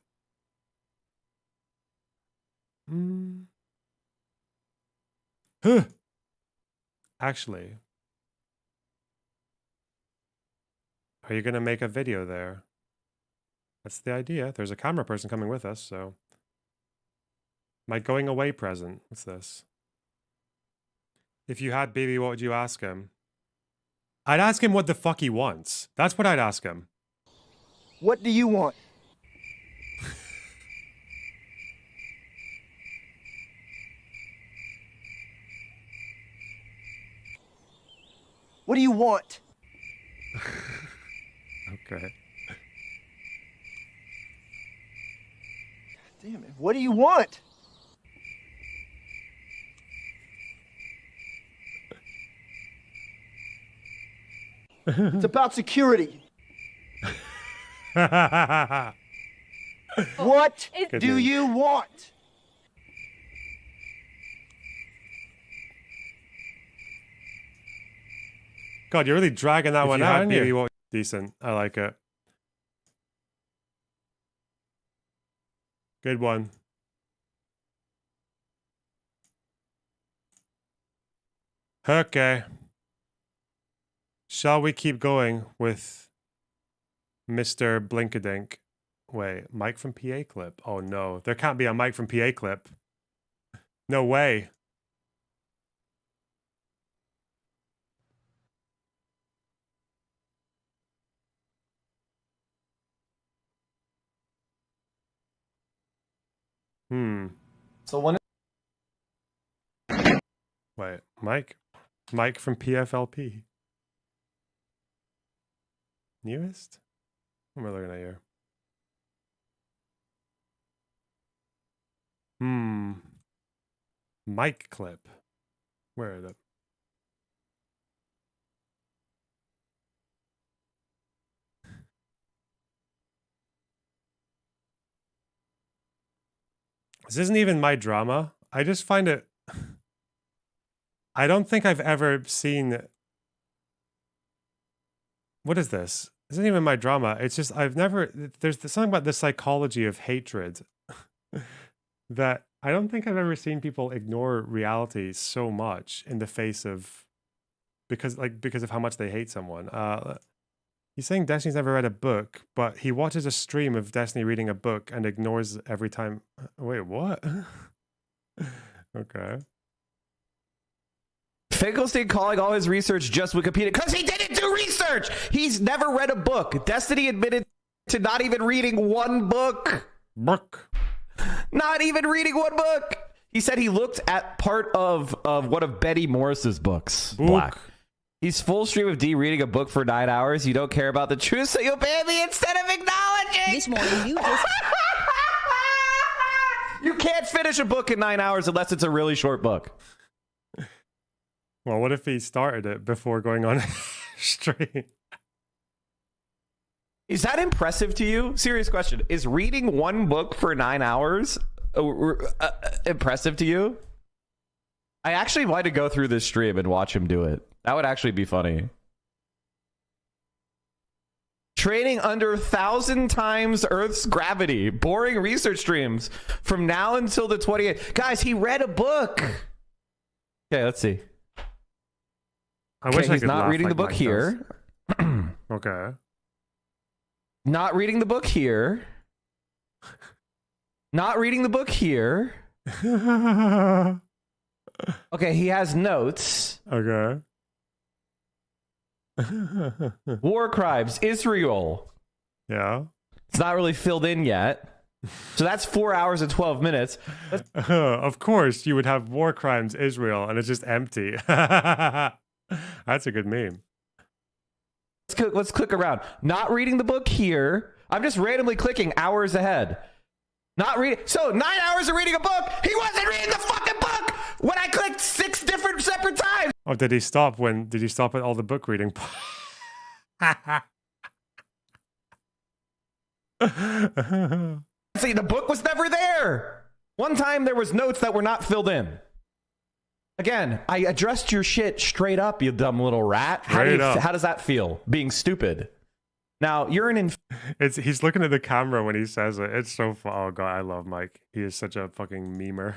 Huh. Actually, are you going to make a video there? That's the idea. There's a camera person coming with us, so. My going away present. What's this? If you had baby, what would you ask him? I'd ask him what the fuck he wants. That's what I'd ask him. What do you want? What do you want? Okay. Damn it. What do you want? It's about security. What do you want? God, you're really dragging that one out, aren't you? baby, Decent. I like it. Good one. Okay. Shall we keep going with Mr. Blinkadink? Wait, Mike from PA Clip? Oh no, there can't be a Mike from PA Clip. No way. So when Wait, Mike? Mike from PFLP. Newest? What am I looking at here? Mike clip. Where is it? This isn't even my drama. I just find it... I don't think I've ever seen... What is this? This isn't even my drama. It's just, I've never... There's something about the psychology of hatred that I don't think I've ever seen people ignore reality so much in the face of... Because of how much they hate someone. He's saying Destiny's never read a book, but he watches a stream of Destiny reading a book and ignores every time... Wait, what? Okay. Finkelstein calling all his research just Wikipedia because he didn't do research. He's never read a book. Destiny admitted to not even reading one book. Not even reading one book. He said he looked at part of one of Betty Morris's books. Black. He's full stream of D reading a book for 9 hours. You don't care about the truth, so you'll ban me instead of acknowledging. This morning, you just... You can't finish a book in 9 hours unless it's a really short book. Well, what if he started it before going on stream? Is that impressive to you? Serious question. Is reading one book for 9 hours impressive to you? I actually want to go through this stream and watch him do it. That would actually be funny. Training under 1,000 times Earth's gravity. Boring research streams from now until the 28th. Guys, he read a book. Okay, let's see. I wish I he's could not laugh reading like the book Mike here. does. Okay. Not reading the book here. Not reading the book here. Okay, he has notes. Okay. War crimes, Israel. Yeah. It's not really filled in yet. So that's 4 hours and 12 minutes. Of course, you would have war crimes, Israel, and it's just empty. That's a good meme. Let's click around. Not reading the book here. I'm just randomly clicking hours ahead. Not reading. So 9 hours of reading a book. He wasn't reading the fucking book when I clicked 6 different separate times. Oh, did he stop at all the book reading? See, the book was never there. One time there was notes that were not filled in. Again, I addressed your shit straight up, you dumb little rat. How does that feel, being stupid? Now, you're he's looking at the camera when he says it. It's so fun. Oh, God, I love Mike. He is such a fucking memer.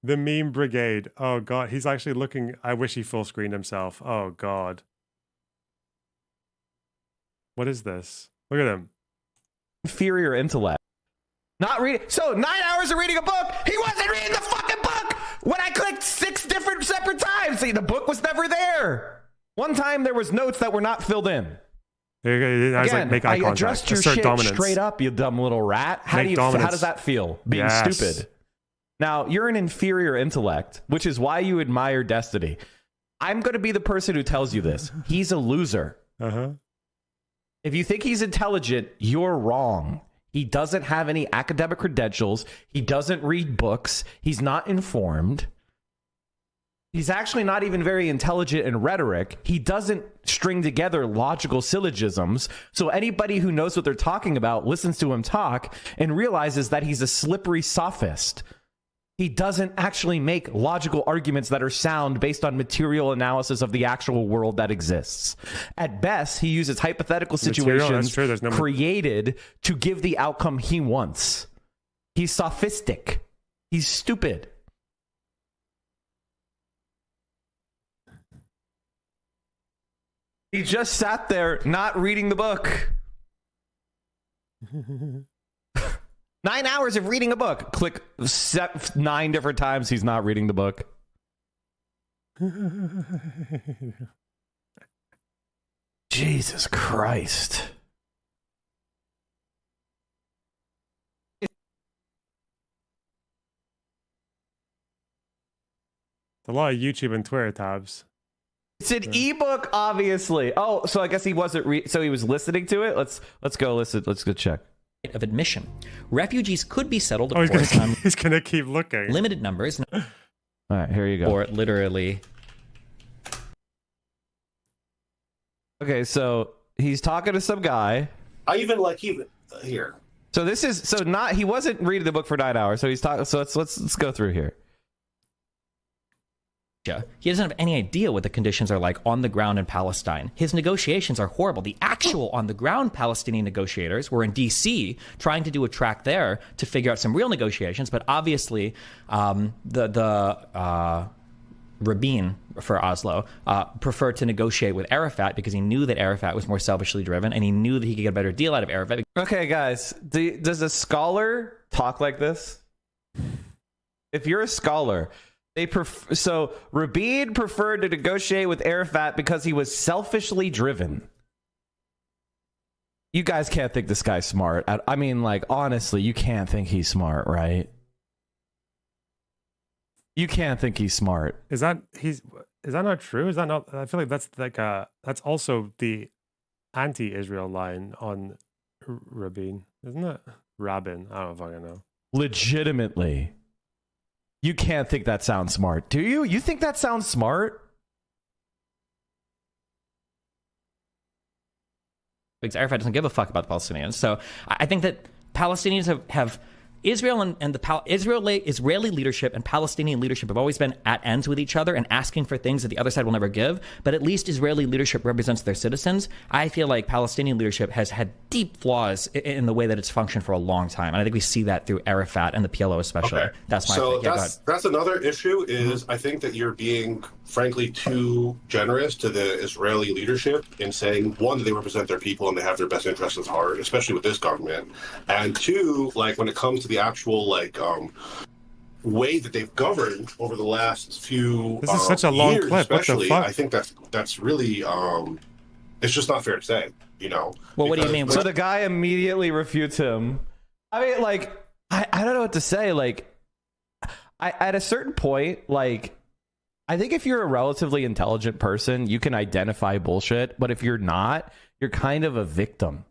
The meme brigade. Oh, God, he's actually looking. I wish he full screened himself. Oh, God. What is this? Look at him. Inferior intellect. Not reading. So 9 hours of reading a book. He wasn't reading the fucking book when I clicked 6 different separate times. See, the book was never there. One time there was notes that were not filled in. I was like, make eye I contact. addressed your Assert shit dominance. straight up, you dumb little rat. How does that feel, being stupid? Now, you're an inferior intellect, which is why you admire Destiny. I'm going to be the person who tells you this. He's a loser. Uh-huh. If you think he's intelligent, you're wrong. He doesn't have any academic credentials. He doesn't read books. He's not informed. He's actually not even very intelligent in rhetoric. He doesn't string together logical syllogisms. So anybody who knows what they're talking about listens to him talk and realizes that he's a slippery sophist. He doesn't actually make logical arguments that are sound based on material analysis of the actual world that exists. At best, he uses hypothetical situations created to give the outcome he wants. He's sophistic. He's stupid. He just sat there not reading the book. 9 hours of reading a book. Click 9 different times. He's not reading the book. Jesus Christ. A lot of YouTube and Twitter tabs. It's an ebook, obviously. Oh, so I guess he wasn't. So he was listening to it. Let's go listen. Let's go check. Of admission, refugees could be settled. Of course, he's gonna keep looking. Limited numbers. All right, here you go. Or literally. Okay, so he's talking to some guy. Here. So this is not. He wasn't reading the book for 9 hours. So he's talking. So let's go through here. He doesn't have any idea what the conditions are like on the ground in Palestine. His negotiations are horrible. The actual on-the-ground Palestinian negotiators were in D.C. trying to do a track there to figure out some real negotiations, but obviously the Rabin for Oslo preferred to negotiate with Arafat because he knew that Arafat was more selfishly driven, and he knew that he could get a better deal out of Arafat. Okay, guys, does a scholar talk like this? If you're a scholar... So Rabin preferred to negotiate with Arafat because he was selfishly driven. You guys can't think this guy's smart. I mean, like, honestly, you can't think he's smart, right? You can't think he's smart. Is that not true? Is that not? I feel like that's that's also the anti-Israel line on Rabin, isn't it? Rabin. I don't fucking know. Legitimately. You can't think that sounds smart, do you? You think that sounds smart? Because Arafat doesn't give a fuck about the Palestinians. So I think that Palestinians have Israel and the Israeli leadership and Palestinian leadership have always been at ends with each other and asking for things that the other side will never give. But at least Israeli leadership represents their citizens. I feel like Palestinian leadership has had deep flaws in the way that it's functioned for a long time. And I think we see that through Arafat and the PLO especially. Okay. That's my so thing. that's another issue is I think that you're being, frankly, too generous to the Israeli leadership in saying, one, that they represent their people and they have their best interests at heart, especially with this government. And two, like when it comes to the actual way that they've governed over the last few This is such a long years, clip. What the especially, fuck? I think that's really it's just not fair to say, Well, what do you mean? So the guy immediately refutes him. I mean, like, I don't know what to say. Like, at a certain point, like, I think if you're a relatively intelligent person, you can identify bullshit. But if you're not, you're kind of a victim.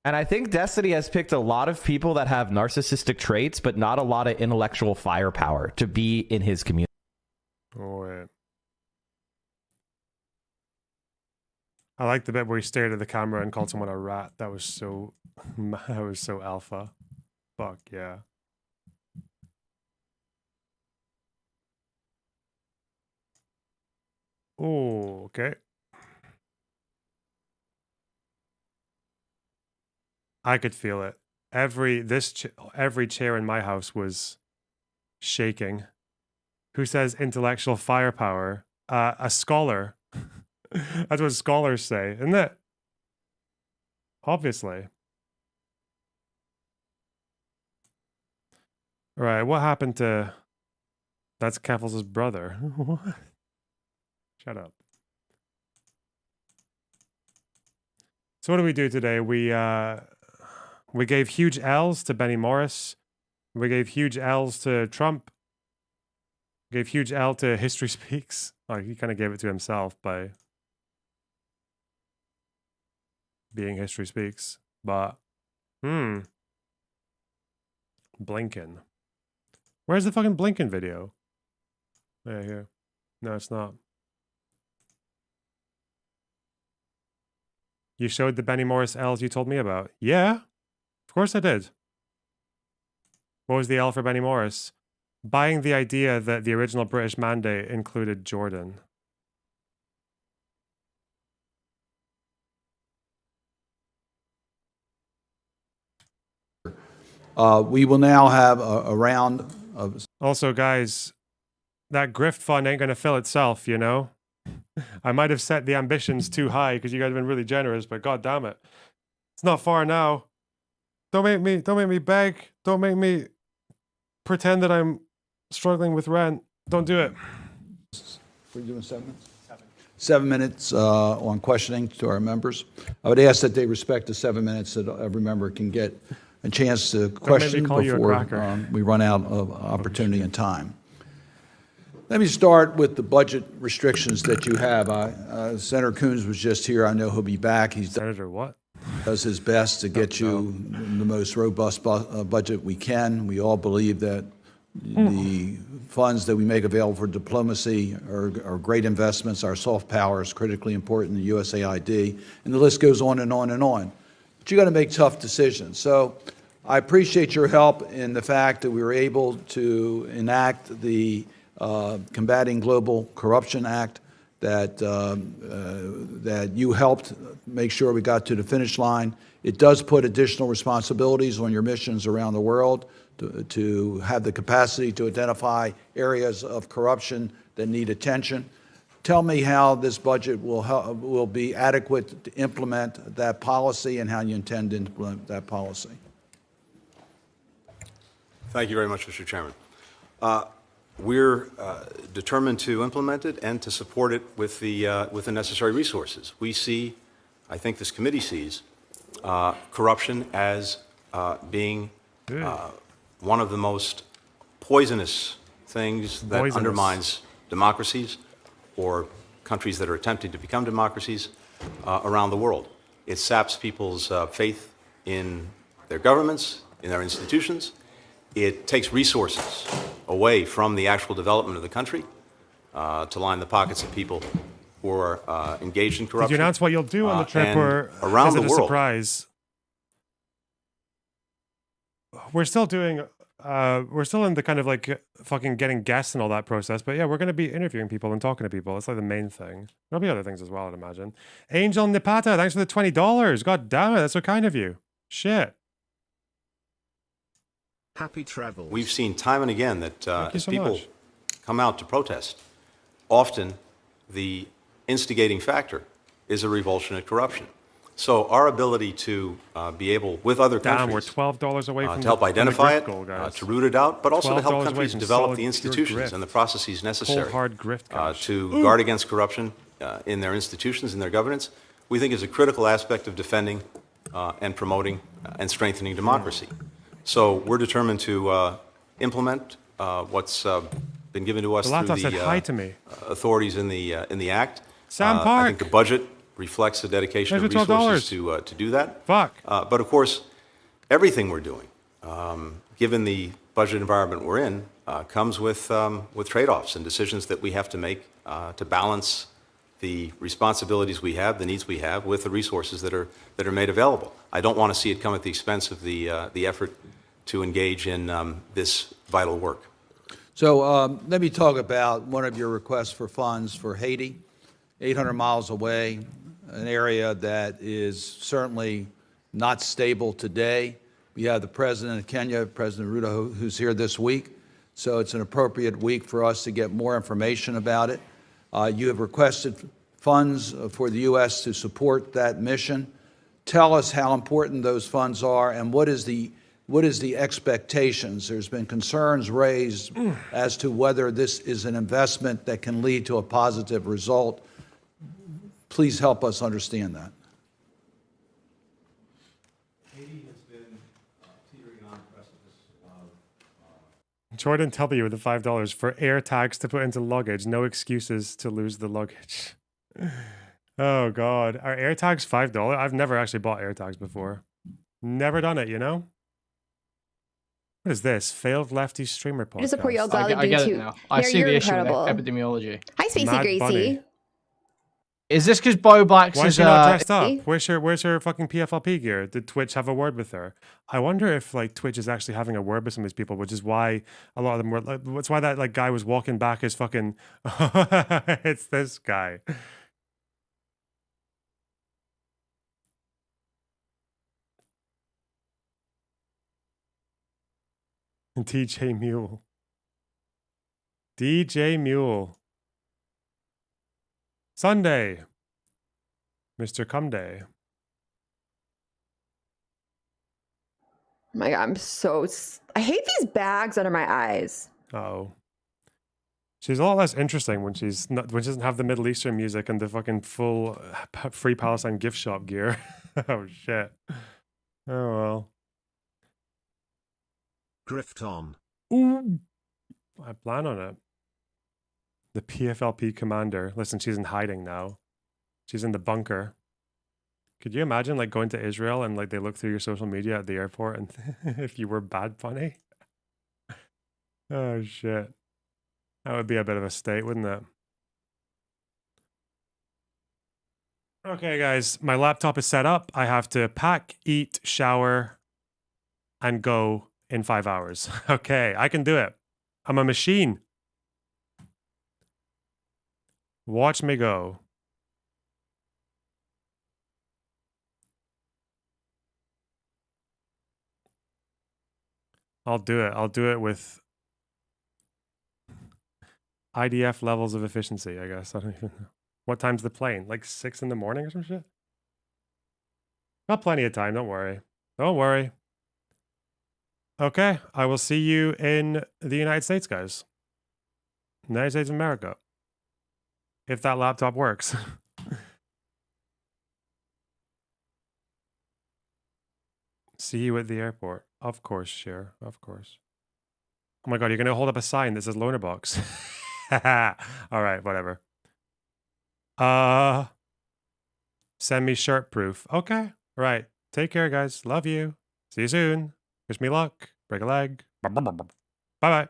And I think Destiny has picked a lot of people that have narcissistic traits, but not a lot of intellectual firepower to be in his community. Oh, wait. I like the bit where he stared at the camera and called someone a rat. That was so alpha. Fuck yeah. Oh, okay. I could feel it. Every chair in my house was shaking. Who says intellectual firepower? A scholar. That's what scholars say, isn't it? Obviously. All right, what happened to... That's Keffels' brother. What? Shut up. So what do we do today? We gave huge L's to Benny Morris. We gave huge L's to Trump. We gave huge L to History Speaks. Oh, he kind of gave it to himself by being History Speaks. But, Blinken. Where's the fucking Blinken video? Yeah, here. No, it's not. You showed the Benny Morris L's you told me about. Yeah, of course I did. What was the L for Benny Morris? Buying the idea that the original British mandate included Jordan. We will now have a round of... Also, guys, that grift fund ain't going to fill itself, you know? I might have set the ambitions too high because you guys have been really generous, but god damn it. It's not far now. Don't make me beg. Don't make me pretend that I'm struggling with rent. Don't do it. We're doing 7 minutes? 7 minutes on questioning to our members. I would ask that they respect the 7 minutes that every member can get a chance to question before we run out of opportunity and time. Let me start with the budget restrictions that you have. Senator Coons was just here. I know he'll be back. Senator what? Does his best to get you the most robust budget we can. We all believe that the funds that we make available for diplomacy are great investments. Our soft power is critically important, the USAID, and the list goes on and on and on. But you got to make tough decisions. So I appreciate your help in the fact that we were able to enact the Combating Global Corruption Act that you helped make sure we got to the finish line. It does put additional responsibilities on your missions around the world to have the capacity to identify areas of corruption that need attention. Tell me how this budget will be adequate to implement that policy and how you intend to implement that policy. Thank you very much, Mr. Chairman. We're determined to implement it and to support it with the necessary resources. We see, I think this committee sees, corruption as being one of the most poisonous things that undermines democracies or countries that are attempting to become democracies around the world. It saps people's faith in their governments, in their institutions. It takes resources away from the actual development of the country to line the pockets of people who are engaged in corruption. Did you announce what you'll do on the trip, or around is it the a world? surprise? we're still doing we're still in the kind of like fucking getting guests and all that process, but yeah, we're going to be interviewing people and talking to people. It's like the main thing. There'll be other things as well, I'd imagine. Angel Nipata, thanks for the $20. God damn it, that's so kind of you. Shit. Happy travels. We've seen time and again that Thank you as so people much. come out to protest, often the instigating factor is a revulsion at corruption. So our ability to be able, with other Damn, we're countries, $12 away from to help the, from the identify grift it, goal, guys. to root it out, but also to $12 help away countries from develop solid, the pure institutions grift. and the processes necessary Cold, hard grift, guys. to guard against corruption in their institutions and their governance, we think is a critical aspect of defending and promoting and strengthening democracy. So we're determined to implement what's been given to us The laptop through said hi to me. authorities in the Act. Sam I Park. think the budget reflects the dedication of Thanks for resources $12. to do that. Fuck. But of course, everything we're doing, given the budget environment we're in, comes with trade-offs and decisions that we have to make to balance the responsibilities we have, the needs we have, with the resources that are made available. I don't want to see it come at the expense of the effort to engage in this vital work. So let me talk about one of your requests for funds for Haiti, 800 miles away, an area that is certainly not stable today. We have the president of Kenya, President Ruto, who's here this week. So it's an appropriate week for us to get more information about it. You have requested funds for the U.S. to support that mission. Tell us how important those funds are and what is the expectations? There's been concerns raised as to whether this is an investment that can lead to a positive result. Please help us understand that. Haiti has been teetering on the precipice of Jordan W. with the $5 for air tags to put into luggage. No excuses to lose the luggage. Oh, God. Are air tags $5? I've never actually bought air tags before. Never done it, you know? What is this? Failed lefty streamer podcast. To support y'all gladly I do get too. it now. I Mary, see you're the issue with incredible. epidemiology. Hi, Spacey Mad Gracie. Bunny. Is this because Bo Blacks Why is is she not dressed up? Where's her fucking PFLP gear? Did Twitch have a word with her? I wonder if like Twitch is actually having a word with some of these people, which is why a lot of them were. Like, that's why that like guy was walking back his fucking. It's this guy. DJ Mule. DJ Mule. Sunday. Mr. Cumday. Oh my God, I hate these bags under my eyes. Uh-oh. She's a lot less interesting when she's not when she doesn't have the Middle Eastern music and the fucking full Free Palestine gift shop gear. Oh shit. Oh well. Grift on. Ooh. I plan on it. The PFLP commander. Listen, she's in hiding now. She's in the bunker. Could you imagine like going to Israel and like they look through your social media at the airport and if you were Bad Bunny? Oh shit. That would be a bit of a state, wouldn't it? Okay, guys, my laptop is set up. I have to pack, eat, shower, and go in 5 hours. Okay, I can do it. I'm a machine. Watch me go. I'll do it. I'll do it with IDF levels of efficiency, I guess. I don't even know. What time's the plane? Like 6 in the morning or some shit? Got plenty of time. Don't worry. Don't worry. Okay. I will see you in the United States, guys. United States of America. If that laptop works. See you at the airport. Of course, Cher. Of course. Oh my God, you're going to hold up a sign that says loaner box. All right, whatever. Send me shirt proof. Okay. Right. Take care, guys. Love you. See you soon. Wish me luck. Break a leg. Bye-bye.